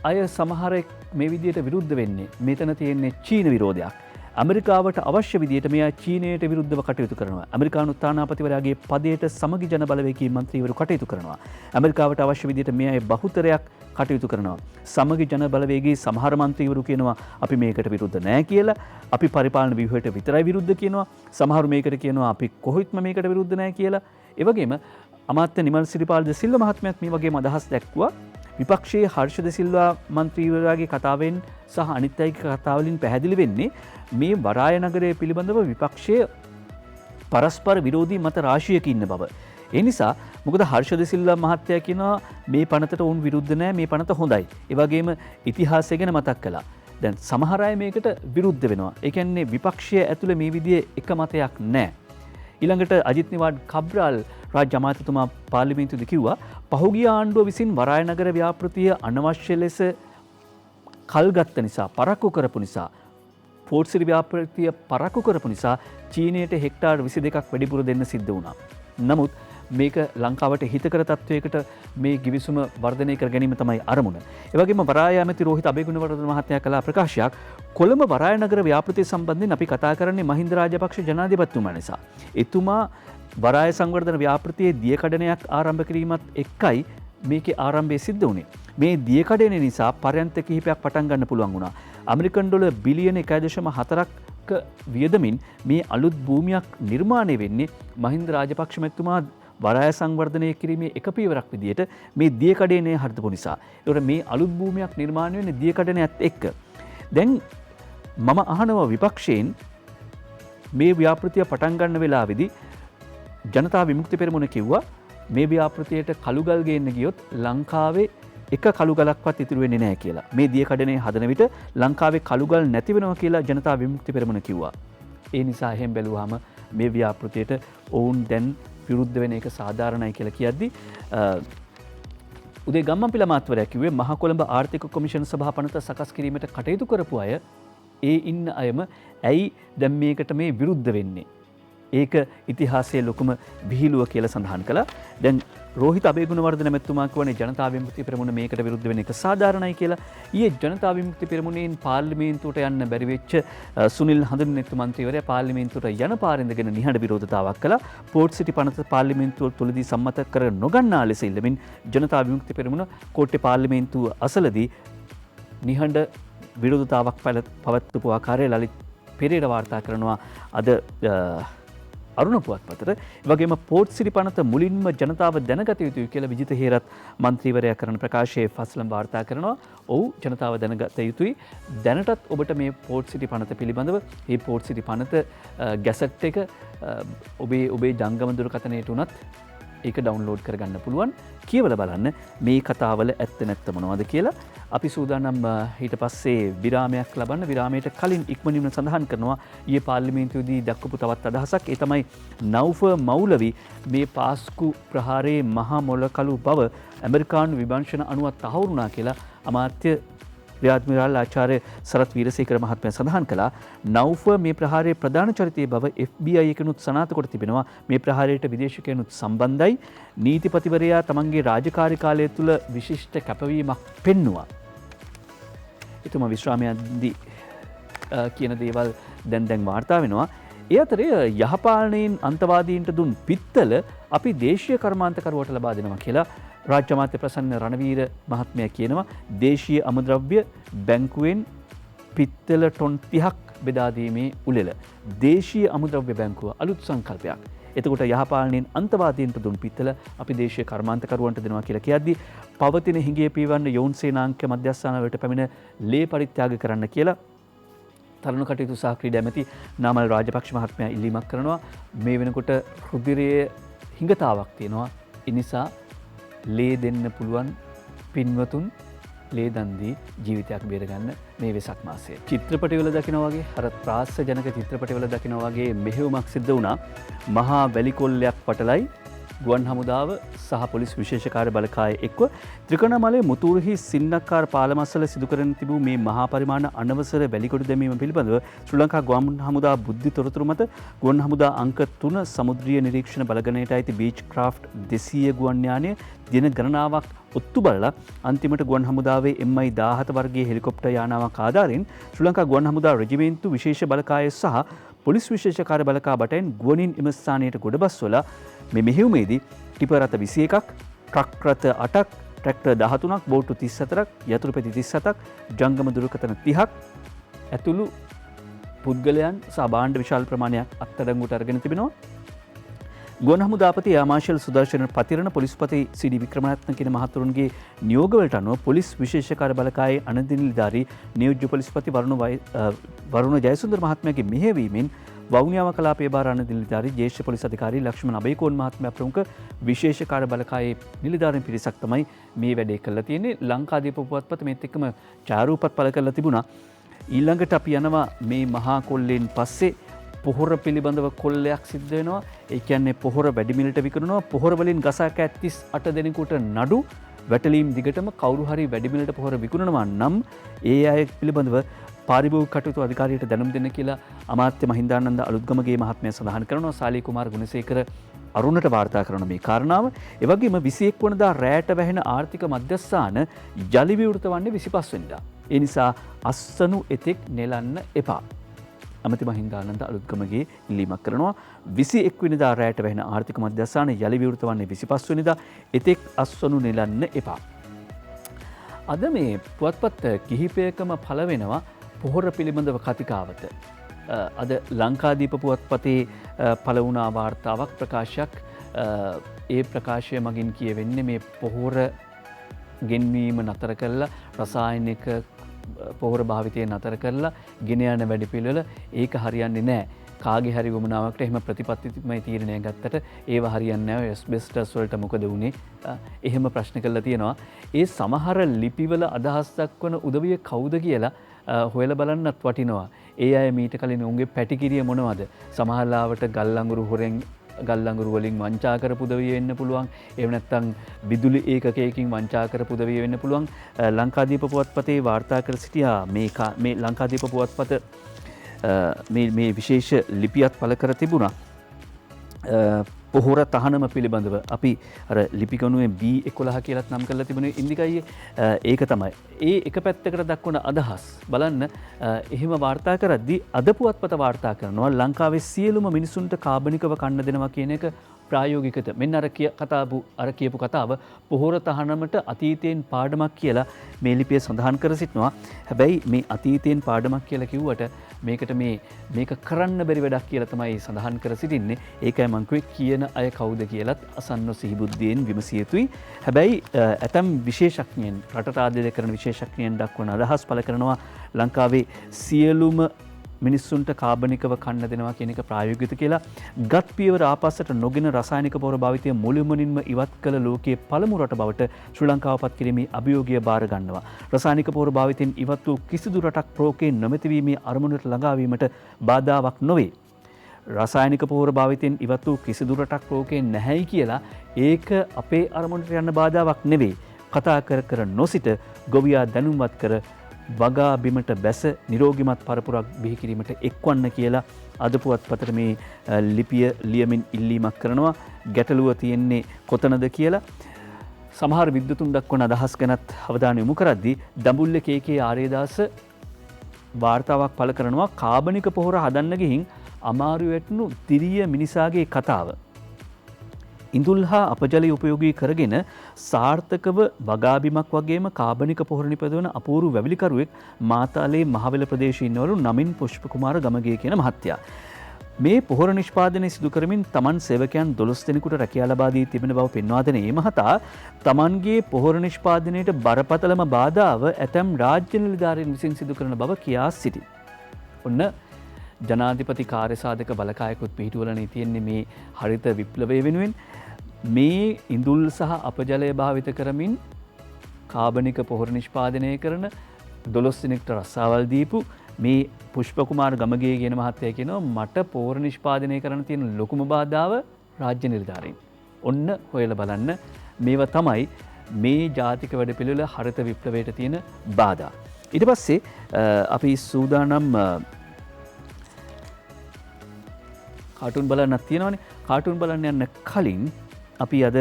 [SPEAKER 1] අය සමහරෙක් මේ විදියට විරුද්ධ වෙන්නේ? මෙතන තියෙන්නේ චීන විරෝධයක්. ඇමරිකාවට අවශ්‍ය විදියට මෙයා චීනයට විරුද්ධව කටයුතු කරනවා. ඇමරිකානු තානාපතිවරයාගේ පදයට සමගි ජන බලවේගී මන්ත්‍රීවරු කටයුතු කරනවා. ඇමරිකාවට අවශ්‍ය විදියට මෙයා බහුතරයක් කටයුතු කරනවා. සමගි ජන බලවේගී සමහර මන්ත්‍රීවරු කියනවා අපි මේකට විරුද්ධ නැහැ කියලා. අපි පරිපාලන ව්‍යුහයට විතරයි විරුද්ධ කියනවා. සමහරු මේකට කියනවා අපි කොහොත්ම මේකට විරුද්ධ නැහැ කියලා. ඒ වගේම අමාත්‍ය නිමල් සිරිපාල ද සිල්වා මහත්මයාත් මේ වගේම අදහස් දැක්වුවා. විපක්ෂයේ හර්ෂද සිල්වා මන්ත්‍රීවරයාගේ කතාවෙන් සහ අනිත් අයගේ කතාවලින් පැහැදිලි වෙන්නේ මේ වරාය නගරය පිළිබඳව විපක්ෂයේ පරස්පර විරෝධී මත රාශියක ඉන්න බව. ඒ නිසා මොකද හර්ෂද සිල්වා මහත්තයා කියනවා මේ පනතට උන් විරුද්ධ නැහැ මේ පනත හොඳයි. ඒ වගේම ඉතිහාසය ගැන මතක් කළා. දැන් සමහර අය මේකට විරුද්ධ වෙනවා. ඒ කියන්නේ විපක්ෂය ඇතුළේ මේ විදිහේ එක මතයක් නැහැ. ඊළඟට අජිත් නිවාඩ් කබ්‍රාල් රාජ්‍ය අමාත්‍යතුමා පාර්ලිමේන්තුවේදී කිව්වා පහුගිය ආණ්ඩුව විසින් වරාය නගර ව්‍යාපෘතිය අනවශ්‍ය ලෙස කල්ගත්ත නිසා පරක්කු කරපු නිසා පෝට් සිටි ව්‍යාපෘතිය පරක්කු කරපු නිසා චීනයට හෙක්ටාර් 22ක් වැඩිපුර දෙන්න සිද්ධ වුණා. නමුත් මේක ලංකාවට හිතකර තත්වයකට මේ ගිවිසුම වර්ධනය කර ගැනීම තමයි අරමුණ. ඒ වගේම වරාය ඇමති රෝහිත අබේගුණවර්ධන මහත්මයා කළ ප්‍රකාශයක් කොළඹ වරාය නගර ව්‍යාපෘතිය සම්බන්ධයෙන් අපි කතා කරන්නේ මහින්ද රාජපක්ෂ ජනාධිපතිතුමා නිසා. එතුමා වරාය සංවර්ධන ව්‍යාපෘතියේ දියකඩනයක් ආරම්භ කිරීමත් එක්කයි මේකේ ආරම්භය සිද්ධ වුණේ. මේ දියකඩන නිසා පර්යන්ත කිහිපයක් පටන් ගන්න පුළුවන් වුණා. ඇමරිකන් ඩොලර් බිලියන 1.4ක වියදමින් මේ අලුත් භූමියක් නිර්මාණය වෙන්නේ මහින්ද රාජපක්ෂ මැතිතුමා වරාය සංවර්ධනය කිරීමේ එක පියවරක් විදියට මේ දියකඩනය හදපු නිසා. ඒකට මේ අලුත් භූමියක් නිර්මාණය වෙන්නේ දියකඩනයත් එක්ක. දැන් මම අහනවා විපක්ෂයෙන් මේ ව්‍යාපෘතිය පටන් ගන්න වෙලාවේදී ජනතා විමුක්ති පෙරමුණ කිව්වා මේ ව්‍යාපෘතියට කළුගල් ගේන්න ගියොත් ලංකාවේ එක කළුගලක්වත් ඉතුරු වෙන්නේ නැහැ කියලා. මේ දියකඩනේ හදන විට ලංකාවේ කළුගල් නැති වෙනවා කියලා ජනතා විමුක්ති පෙරමුණ කිව්වා. ඒ නිසා එහෙන් බැලුවාම මේ ව්‍යාපෘතියට ඔවුන් දැන් විරුද්ධ වෙන එක සාධාරණයි කියලා කියද්දී උදේ ගම්මන්පිල මහත්වරයා කිව්වේ මහ කොළඹ ආර්ථික කොමිෂන් සභා පනත සකස් කිරීමට කටයුතු කරපු අය ඒ ඉන්න අයම ඇයි දැන් මේකට මේ විරුද්ධ වෙන්නේ? ඒක ඉතිහාසයේ ලොකුම විහිළුව කියලා සඳහන් කළා. දැන් රෝහිත අබේගුණවර්ධන මැතිතුමා කියන්නේ ජනතා විමුක්ති පෙරමුණ මේකට විරුද්ධ වෙන එක සාධාරණයි කියලා. ඊයේ ජනතා විමුක්ති පෙරමුණෙන් පාර්ලිමේන්තුවට යන්න බැරි වෙච්ච සුනිල් හඳුන්නෙත්තු මන්ත්‍රීවරයා පාර්ලිමේන්තුවට යන පාරින්දගෙන නිහඬ විරෝධතාවක් කළා. පෝට් සිටි පනත පාර්ලිමේන්තුව තුලදී සම්මත කර නොගන්නා ලෙස ඉල්ලමින් ජනතා විමුක්ති පෙරමුණ කෝට්ටේ පාර්ලිමේන්තුව අසලදී නිහඬ විරෝධතාවක් පවත්වපු ආකාරය ලලිත් පෙරේරා වාර්තා කරනවා. අද අරුණ පුවත්පතට. ඒ වගේම පෝට් සිටි පනත මුලින්ම ජනතාව දැනගත යුතුයි කියලා විජිත හේරත් මන්ත්‍රීවරයා කරන ප්‍රකාශයේ ෆස්ලම් වාර්තා කරනවා. ඔව් ජනතාව දැනගත යුතුයි. දැනටත් ඔබට මේ පෝට් සිටි පනත පිළිබඳව මේ පෝට් සිටි පනත ගැසට් එක ඔබේ ජංගම දුරකථනයට උනත් ඒක ඩවුන්ලෝඩ් කරගන්න පුළුවන්. කියවලා බලන්න මේ කතාවල ඇත්ත නැත්ත මොනවද කියලා. අපි සූදානම් ඊට පස්සේ විරාමයක් ලබන්න. විරාමයට කලින් ඉක්මනින්ම සඳහන් කරනවා ඊයේ පාර්ලිමේන්තුවේදී දක්වපු තවත් අදහසක්. ඒ තමයි නෞෆ මෞලවි මේ පාස්කු ප්‍රහාරයේ මහා මොලකලු බව ඇමරිකානු විමර්ශන අනුව තහවුරු වුණා කියලා අමාත්‍ය ව්‍යාඩ්මිරාල් ආචාර්ය සරත් වීරසේකර මහත්මයා සඳහන් කළා. නෞෆ මේ ප්‍රහාරයේ ප්‍රධාන චරිතයේ බව FBI එකනුත් සනාථ කොට තිබෙනවා. මේ ප්‍රහාරයට විදේශිකයනුත් සම්බන්ධයි. නීතිපතිවරයා තමන්ගේ රාජකාරී කාලය තුළ විශිෂ්ට කැපවීමක් පෙන්නුවා. එතුමා විශ්‍රාමයේදී කියන දේවල් දැන් වාර්තා වෙනවා. ඒ අතරේ යහපාලනයෙන් අන්තවාදීන්ට දුන් පිත්තල අපි දේශීය කර්මාන්තකරුවට ලබා දෙනවා කියලා රාජ්‍ය අමාත්‍ය ප්‍රසන්න රණවීර මහත්මයා කියනවා. දේශීය අමුද්‍රව්‍ය බැංකුවෙන් පිත්තල ටොන් 30ක් බෙදා දීමේ උළෙල. දේශීය අමුද්‍රව්‍ය බැංකුව අලුත් සංකල්පයක්. එතකොට යහපාලනයෙන් අන්තවාදීන්ට දුන් පිත්තල අපි දේශීය කර්මාන්තකරුවන්ට දෙනවා කියලා කියද්දී පවතින හිඟේ පීවන්න යෝන් සේනාංක මධ්‍යස්ථාන වලට පැමිණ ලේ පරිත්‍යාග කරන්න කියලා තරුණ කටයුතු සහ ක්‍රීඩා ඇමති නාමල් රාජපක්ෂ මහත්මයා ඉල්ලීමක් කරනවා. මේ වෙනකොට රුධිරයේ හිඟතාවක් තියෙනවා. ඒ නිසා ලේ දෙන්න පුළුවන් පින්වතුන් ලේ දන් දී ජීවිතයක් බේරගන්න මේ වෙසක් මාසයේ. චිත්‍රපටිවල දකිනා වගේ අර ත්‍රාස්‍යජනක චිත්‍රපටිවල දකිනා වගේ මෙහෙයුමක් සිද්ධ වුණා. මහා වැලිකොල්ලයක් පටලයි ගුවන් හමුදාව සහ පොලිස් විශේෂ කාර්ය බලකාය එක්ව ත්‍රිකෝණමලේ මුතුරුහි සින්නක්කාර පාලමස්සල සිදු කරන තිබූ මේ මහා පරිමාණ අනවසර වැලිකොඩු දැමීම පිළිබඳව ශ්‍රී ලංකා ගුවන් හමුදා බුද්ධි තොරතුරු මත ගුවන් හමුදා අංක 3 සමුද්‍රීය නිරීක්ෂණ බලගණයට අයිති බීච් ක්‍රාෆ්ට් 200 ගුවන් යානය දින ගණනාවක් ඔත්තු බලලා අන්තිමට ගුවන් හමුදාවේ MI 17 වර්ගයේ හෙලිකොප්ටර් යානාවක් ආධාරයෙන් ශ්‍රී ලංකා ගුවන් හමුදා රෙජිමෙන්තු විශේෂ බලකාය සහ පොලිස් විශේෂ කාර්ය බලකා බටෙන් ගුවනින් එම ස්ථානයට ගොඩබස්වලා මේ මෙහෙයුමේදී ටිපර් රථ 21ක්, ට්‍රක් රථ 8ක්, ට්‍රැක්ටර් 13ක්, බෝට්ටු 34ක්, යතුරුපැති 37ක්, ජංගම දුරකථන 30ක් ඇතුළු පුද්ගලයන් සහ භාණ්ඩ විශාල ප්‍රමාණයක් අත්අඩංගුවට අරගෙන තිබෙනවා. ගුවන් හමුදාපති ආමාශල් සුදර්ශන පතිරණ පොලිස්පති සී.ඩී. වික්‍රමරත්න කියන මහතුරුන්ගේ නියෝගවලට අනුව පොලිස් විශේෂ කාර්ය බලකායේ අනධි නිලධාරී නියෝජ්‍ය පොලිස්පති වරුණ ජයසුන්දර මහත්මයාගේ මෙහෙයවීමෙන් වවුනියාව කලාපයේ බාර අනධි නිලධාරී ජ්‍යෙෂ්ඨ පොලිස් අධිකාරී ලක්ෂ්මන් අබේකෝන් මහත්මයා ප්‍රමුඛ විශේෂ කාර්ය බලකායේ නිලධාරීන් පිරිසක් තමයි මේ වැඩේ කළා තියෙන්නේ. ලංකාදීප පුවත්පත මේත් එක්කම ඡායාරූපත් පළ කරලා තිබුණා. ඊළඟට අපි යනවා මේ මහා කොල්ලෙන් පස්සේ පොහොර පිළිබඳව කොල්ලයක් සිද්ධ වෙනවා. ඒ කියන්නේ පොහොර වැඩිමිලට විකුණනවා. පොහොර වලින් ගසා කෑ 38 දෙනෙකුට නඩු වැටලීම් දිගටම කවුරු හරි වැඩිමිලට පොහොර විකුණනවා නම් ඒ අය පිළිබඳව පාරිභෝගික කටයුතු අධිකාරියට දැනුම් දෙන්න කියලා අමාත්‍ය මහින්දානන්ද අලුත්ගමගේ මහත්මයා සඳහන් කරනවා. සාලී කුමාර ගුණසේකර අරුණට වාර්තා කරන මේ කාරණාව. ඒ වගේම 21 වෙනිදා රැයට වැහෙන ආර්ථික මධ්‍යස්ථාන ජලි විවෘත වන්නේ 25 වෙනිදා. ඒ නිසා අස්සනු එතෙක් නෙලන්න එපා. අමති මහින්දානන්ද අලුත්ගමගේ ඉල්ලීමක් කරනවා. 21 වෙනිදා රැයට වැහෙන ආර්ථික මධ්‍යස්ථාන ජලි විවෘත වන්නේ 25 වෙනිදා. එතෙක් අස්සනු නෙලන්න එපා. අද මේ පුවත්පත් කිහිපයකම පළ වෙනවා පොහොර පිළිබඳව කතිකාවත. අද ලංකාදීප පුවත්පතේ පළ වුණා වාර්තාවක් ප්‍රකාශයක්. ඒ ප්‍රකාශය මගින් කියවෙන්නේ මේ පොහොර ගෙන්වීම නතර කරලා රසායනික පොහොර භාවිතය නතර කරලා ගෙන යන වැඩපිළිවෙල ඒක හරියන්නේ නැහැ. කාගේ හරි වමනාවකට එහෙම ප්‍රතිපත්තිමය තීරණය ගත්තට ඒව හරියන්නේ නැහැ. ඇස්බෙස්ටස් වලට මොකද වුනේ? එහෙම ප්‍රශ්න කරලා තියෙනවා. ඒ සමහර ලිපිවල අදහස් දක්වන උදවිය කවුද කියලා හොයලා බලන්නත් වටිනවා. ඒ අය මීට කලින් උන්ගේ පැටිකිරිය මොනවද? සමහරලාවට ගල්ලංගුරු හොරෙන් ගල්ලංගුරු වලින් වංචා කරපු උදවිය වෙන්න පුළුවන්. එහෙම නැත්නම් විදුලි ඒකකයකින් වංචා කරපු උදවිය වෙන්න පුළුවන්. ලංකාදීප පුවත්පතේ වාර්තා කර සිටියා මේ ලංකාදීප පුවත්පත මේ විශේෂ ලිපියක් පළ කර තිබුණා. පොහොර තහනම පිළිබඳව අපි අර ලිපිගණුවේ B11 කියලාත් නම් කරලා තිබුණේ ඉන්දිකයියේ ඒක තමයි. ඒ එක පැත්තකට දක්වන අදහස් බලන්න එහෙම වාර්තා කරද්දී අද පුවත්පත වාර්තා කරනවා ලංකාවේ සියලුම මිනිසුන්ට කාබනිකව කන්න දෙනවා කියන එක ප්‍රායෝගිකද මෙන්න අර කියපු කතාව පොහොර තහනමට අතීතයෙන් පාඩමක් කියලා මේ ලිපිය සඳහන් කර සිටිනවා. හැබැයි මේ අතීතයෙන් පාඩමක් කියලා කිව්වට මේකට මේක කරන්න බැරි වැඩක් කියලා තමයි සඳහන් කර සිටින්නේ. ඒකයි මම කියන අය කවුද කියලත් අසන්න සිහිබුද්ධියෙන් විමසිය යුතුයි. හැබැයි ඇතම් විශේෂඥයන් රටට ආදරය කරන විශේෂඥයන් දක්වන අදහස් පළ කරනවා ලංකාවේ සියලුම මිනිස්සුන්ට කාබනිකව කන්න දෙනවා කියන එක ප්‍රායෝගිකද කියලා. ගත් පියවර ආපස්සට නොගෙන රසායනික පොහොර භාවිතය මුළුමනින්ම ඉවත් කළ ලෝකයේ පළමු රට බවට ශ්‍රී ලංකාව පත් කිරීමේ අභියෝගය බාර ගන්නවා. රසායනික පොහොර භාවිතයෙන් ඉවත් වූ කිසිදු රටක් ප්‍රෝකේ නොමැතිවීමේ අරමුණට ළඟා වීමට බාධාවක් නොවේ. රසායනික පොහොර භාවිතයෙන් ඉවත් වූ කිසිදු රටක් ප්‍රෝකේ නැහැයි කියලා ඒක අපේ අරමුණට යන්න බාධාවක් නෙවෙයි. කතා කර නොසිට ගොවියා දැනුම්වත් කර වගා බිමට බැස නිරෝගිමත් පරපුරක් බිහි කිරීමට එක්වන්න කියලා අද පුවත්පතට මේ ලිපිය ලියමින් ඉල්ලීමක් කරනවා. ගැටලුව තියෙන්නේ කොතනද කියලා. සමහර විද්වතුන් දක්වන අදහස් ගැනත් අවධානය යොමු කරද්දී දඹුල්ල කේ.කේ. ආරේදාස වාර්තාවක් පළ කරනවා කාබනික පොහොර හදන්න ගිහින් අමාරු වැටුණු තිරිය මිනිසාගේ කතාව. ඉඳුල් හා අපජලය උපයෝගී කරගෙන සාර්ථකව වගාබිමක් වගේම කාබනික පොහොර නිපදවන අපූරු වැවිලිකරුවෙක් මාතාලේ මහවෙල ප්‍රදේශයේ ඉන්නවලු නමින් පුෂ්ප කුමාර ගමගේ කියන මහත්තයා. මේ පොහොර නිෂ්පාදනය සිදු කරමින් තමන් සේවකයන් 12 දෙනෙකුට රැකියා ලබා දී තිබෙන බව පෙන්වා දෙන මේ මහතා තමන්ගේ පොහොර නිෂ්පාදනයට බරපතලම බාධාව ඇතැම් රාජ්‍ය නිලධාරීන් විසින් සිදු කරන බව කියා සිටි. ඔන්න ජනාධිපති කාර්යසාධක බලකායකුත් පිහිටුවලනේ තියෙන්නේ මේ හරිත විප්ලවය වෙනුවෙන්. මේ ඉඳුල් සහ අපජලය භාවිත කරමින් කාබනික පොහොර නිෂ්පාදනය කරන 12 දෙනෙක්ට රස්සාවල් දීපු මේ පුෂ්ප කුමාර ගමගේ කියන මහත්තයා කියනවා මට පොහොර නිෂ්පාදනය කරන්න තියෙන ලොකුම බාධාව රාජ්‍ය නිලධාරීන්. ඔන්න හොයලා බලන්න මේවා තමයි මේ ජාතික වැඩපිළිවෙල හරිත විප්ලවයට තියෙන බාධා. ඊට පස්සේ අපි සූදානම් කාටුන් බලන්නත් තියෙනවානේ. කාටුන් බලන්න යන්න කලින් අපි අද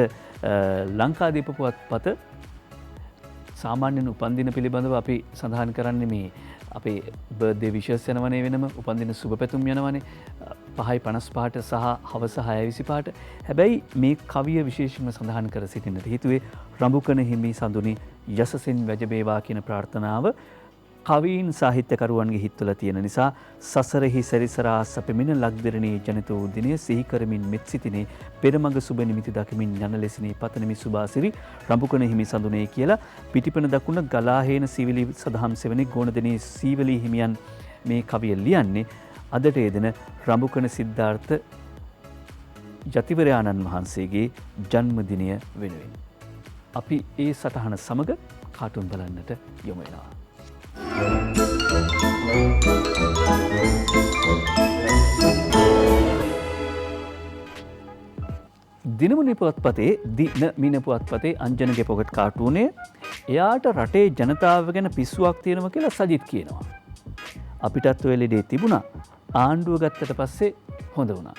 [SPEAKER 1] ලංකාදීප පුවත්පත සාමාන්‍යයෙන් උපන්දින පිළිබඳව අපි සඳහන් කරන්නේ මේ අපේ බර්ත්ඩේ විෂස් යනවනේ වෙනම උපන්දින සුබ පැතුම් යනවනේ 5:55ට සහ හවස 6:25ට. හැබැයි මේ කවිය විශේෂයෙන්ම සඳහන් කර සිටින්නට හේතුවේ රඹුකන හිමි සඳුනි යසසින් වැජබේවා කියන ප්‍රාර්ථනාව කවීන් සාහිත්‍යකරුවන්ගේ හිත්වල තියෙන නිසා සසරෙහි සැරිසරා සැපෙමින ලක්දිරණේ ජනිත වූ දිනය සිහි කරමින් මෙත් සිටිනේ පෙරමඟ සුබ නිමිති දකිමින් යන ලෙසිනේ පතනමි සුභාසිරි රඹුකන හිමි සඳුනේ කියලා පිටිපන දකුණ ගලාහේන සීවලි සදහම් සෙවණේ ගෝණදෙනී සීවලි හිමියන් මේ කවිය ලියන්නේ අදට යෙදෙන රඹුකන සිද්ධාර්ථ යතිවරයාණන් වහන්සේගේ ජන්මදිනය වෙනුවෙන්. අපි ඒ සටහන සමග කාටුන් බලන්නට යොමු වෙනවා. දිනමුණි පුවත්පතේ දින මින පුවත්පතේ අංජනගේ පොකට් කාටුනේ එයාට රටේ ජනතාව ගැන පිස්සුවක් තියෙනවා කියලා සජිත් කියනවා. අපිටත් ඔය ලෙඩේ තිබුණා. ආණ්ඩුව ගත්තට පස්සේ හොඳ වුණා.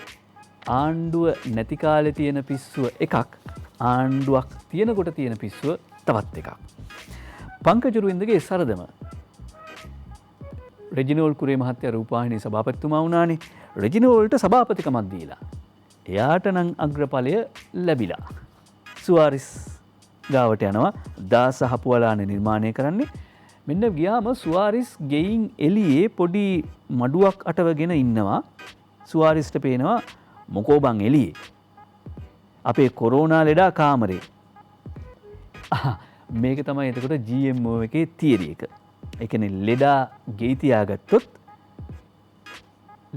[SPEAKER 1] ආණ්ඩුව නැති කාලේ තියෙන පිස්සුව එකක්, ආණ්ඩුවක් තියෙනකොට තියෙන පිස්සුව තවත් එකක්. පංකජුරුවින්දගේ සරදම රෙජිනෝල් කුරේ මහත්තයා රූපවාහිනී සභාපතිතුමා වුණානේ. රෙජිනෝල්ට සභාපතිකමක් දීලා. එයාට නම් අග්‍රඵලය ලැබිලා. සුවාරිස් ගාවට යනවා දාස හපුවලානේ නිර්මාණය කරන්නේ. මෙන්න ගියාම සුවාරිස් ගෙයින් එළියේ පොඩි මඩුවක් අටවගෙන ඉන්නවා. සුවාරිස්ට පේනවා මොකෝ බං එළියේ. අපේ කොරෝනා ලෙඩා කාමරේ. මේක තමයි එතකොට GMO එකේ තියරි එක. ඒ කියන්නේ ලෙඩා ගෙයි තියාගත්තොත්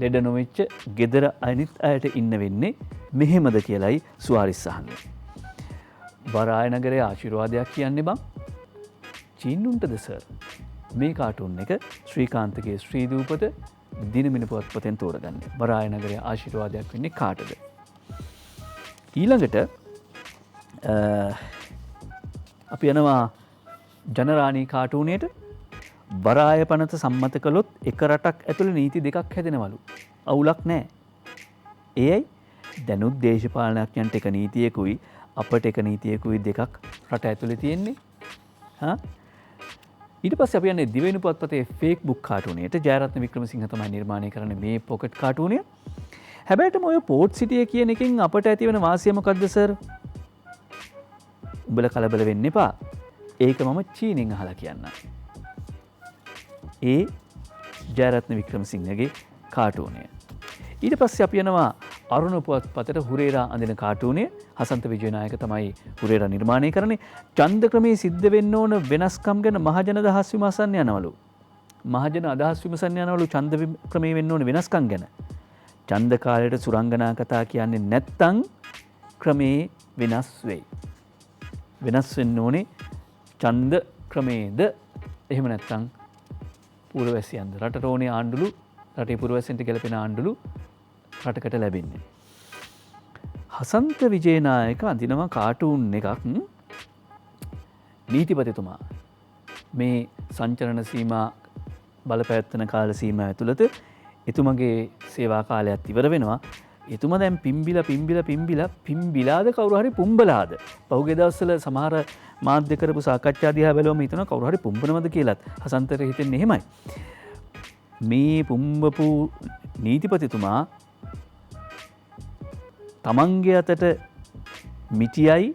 [SPEAKER 1] ලෙඩ නොවෙච්ච ගෙදර අනිත් අයට ඉන්න වෙන්නේ මෙහෙමද කියලයි සුවාරිස් අහන්නේ. වරාය නගරයේ ආශිර්වාදයක් කියන්නේ බං. චීනුන්ටද සර්? මේ කාටුන් එක ශ්‍රීකාන්තගේ ශ්‍රී දූපත දිනමින පුවත්පතෙන් තෝරගන්නේ. වරාය නගරයේ ආශිර්වාදයක් වෙන්නේ කාටද? ඊළඟට අපි යනවා ජනරාණී කාටුනේට. වරාය පනත සම්මත කළොත් එක රටක් ඇතුළේ නීති දෙකක් හැදෙනවලු. අවුලක් නැහැ. ඒයි දැනුත් දේශපාලනඥයන්ට එක නීතියකුයි අපට එක නීතියකුයි දෙකක් රට ඇතුළේ තියෙන්නේ. ඊට පස්සේ අපි යන්නේ දිවයින පුවත්පතේ ෆේක් බුක් කාටුනේට. ජයරත්න වික්‍රමසිංහ තමයි නිර්මාණය කරන්නේ මේ පොකට් කාටුනය. හැබැයිටම ඔය පෝට් සිටිය කියන එකෙන් අපට ඇති වෙන වාසිය මොකක්ද සර්? උඹලා කලබල වෙන්න එපා. ඒක මම චීනෙන් අහලා කියන්නම්. ඒ ජයරත්න වික්‍රමසිංහගේ කාටූනය. ඊට පස්සේ අපි යනවා අරුණ පුවත්පතට හුරේරා අඳින කාටූනය. හසන්ත විජයනායක තමයි හුරේරා නිර්මාණය කරන්නේ. ඡන්ද ක්‍රමයේ සිද්ධ වෙන්න ඕන වෙනස්කම් ගැන මහජන අදහස් විමසන්න යනවලු. මහජන අදහස් විමසන්න යනවලු ඡන්ද ක්‍රමයේ වෙන්න ඕන වෙනස්කම් ගැන. ඡන්ද කාලයට සුරංගනා කතා කියන්නේ නැත්තම් ක්‍රමේ වෙනස් වෙයි. වෙනස් වෙන්න ඕනේ ඡන්ද ක්‍රමේද එහෙම නැත්තම් පුරවැසියන්ද. රටට ඕනේ ආණ්ඩුළු රටේ පුරවැසියන්ට ගැලපෙන ආණ්ඩුළු රටකට ලැබෙන්නේ. හසන්ත විජේනායක අඳිනවා කාටූන් එකක්. නීතිපතිතුමා මේ සංචරණ සීමා බලපැවැත්වෙන කාල සීමා ඇතුළත එතුමගේ සේවා කාලයත් ඉවර වෙනවා. එතුමා දැන් පිම්බිලාද කවුරු හරි පුම්බලාද? පහුගිය දවස්වල සමහර මාධ්‍ය කරපු සාකච්ඡා දිහා බැලුවම හිතනවා කවුරු හරි පුම්බනවද කියලාත්. හසන්තට හිතෙන්නේ එහෙමයි. මේ පුම්බපු නීතිපතිතුමා තමන්ගේ අතට මිටියයි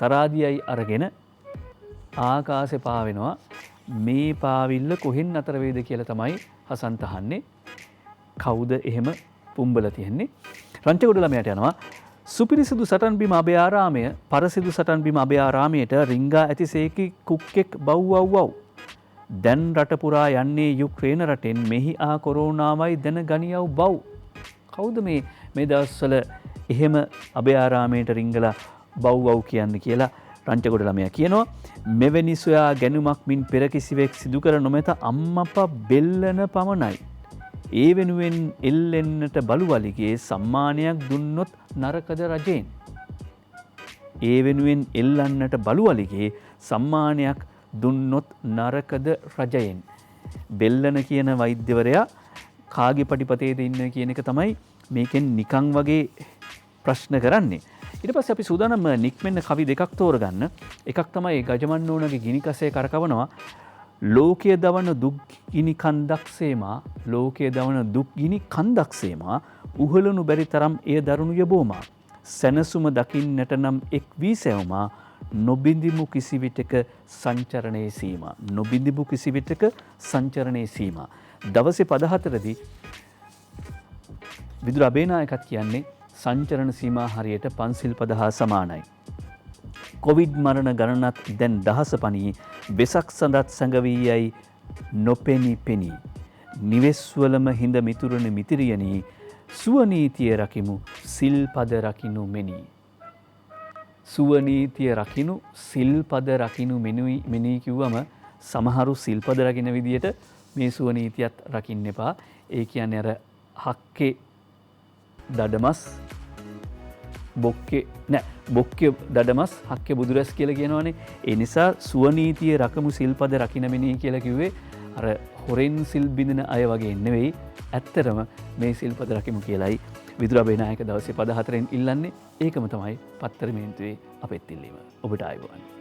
[SPEAKER 1] තරාදියයි අරගෙන ආකාශේ පාවෙනවා. මේ පාවිල්ල කොහෙන් අතර වේද කියලා තමයි හසන්ත අහන්නේ. කවුද එහෙම පුම්බලා තියෙන්නේ? රංචගොඩ ළමයට යනවා. සුපිරිසිදු සටන් බිම අභයාරාමය පරසිදු සටන් බිම අභයාරාමයට රිංගා ඇතිසේකි කුක්කෙක් බව්වව්. දැන් රට පුරා යන්නේ යුක්‍රේන රටෙන් මෙහි ආ කොරෝනාවයි දැන ගනියව් බව්. කවුද මේ දවස්වල එහෙම අභයාරාමයට රිංගලා බව්වව් කියන්නේ කියලා රංචගොඩ ළමයා කියනවා. මෙවැනි සොයා ගැනුමක් මින් පෙර කිසිවෙක් සිදු කර නොමැත අම්මපා බෙල්ලන පමණයි. ඒ වෙනුවෙන් එල්ලෙන්නට බලුවලිගේ සම්මානයක් දුන්නොත් නරකද රජයෙන්. ඒ වෙනුවෙන් එල්ලන්නට බලුවලිගේ සම්මානයක් දුන්නොත් නරකද රජයෙන්. බෙල්ලන කියන වෛද්‍යවරයා කාගේ පඩිපතේද ඉන්න කියන එක තමයි මේකෙන් නිකං වගේ ප්‍රශ්න කරන්නේ. ඊට පස්සේ අපි සූදානම් නික්මෙන්න කවි දෙකක් තෝරගන්න. එකක් තමයි ගජමන්නෝනගේ ගිනි කසේ කරකවනවා. ලෝකයේ දවන දුක්ගිනි කන්දක් සේමා ලෝකයේ දවන දුක්ගිනි කන්දක් සේමා උහලනු බැරි තරම් එය දරුණු යබෝමා සැනසුම දකින්නට නම් එක් වී සැවුමා නොබිඳිමු කිසිවිටක සංචරණයේ සීමා නොබිඳිමු කිසිවිටක සංචරණයේ සීමා. දවසේ පද 4දී විදුර අබේනායකත් කියන්නේ සංචරණ සීමා හරියට පන්සිල් පද හා සමානයි. කොවිඩ් මරණ ගණනත් දැන් දහස පනී වෙසක් සඳත් සැඟවී යයි නොපෙනී පෙනී. නිවෙස්වලම හිඳ මිතුරණ මිතිරියනී සුවනීතිය රකිමු සිල්පද රකිනු මෙනී. සුවනීතිය රකිනු සිල්පද රකිනු මෙනී කිව්වම සමහරු සිල්පද රකින විදියට මේ සුවනීතියත් රකින්න එපා. ඒ කියන්නේ අර හක්කේ දඩමස් බොක්කේ දඩමස් හක්කේ බුදුරැස් කියලා කියනවනේ. ඒ නිසා සුවනීතිය රකමු සිල්පද රකිනමිනී කියලා කිව්වේ අර හොරෙන් සිල් බිඳින අය වගේ නෙවෙයි. ඇත්තටම මේ සිල්පද රකිමු කියලායි විදුර අබේනායක දවසේ පද 4න් ඉල්ලන්නේ. ඒකම තමයි පත්තර මේන්තුවේ අපෙත් ඉල්ලීම. ඔබට ආයුබෝවන්.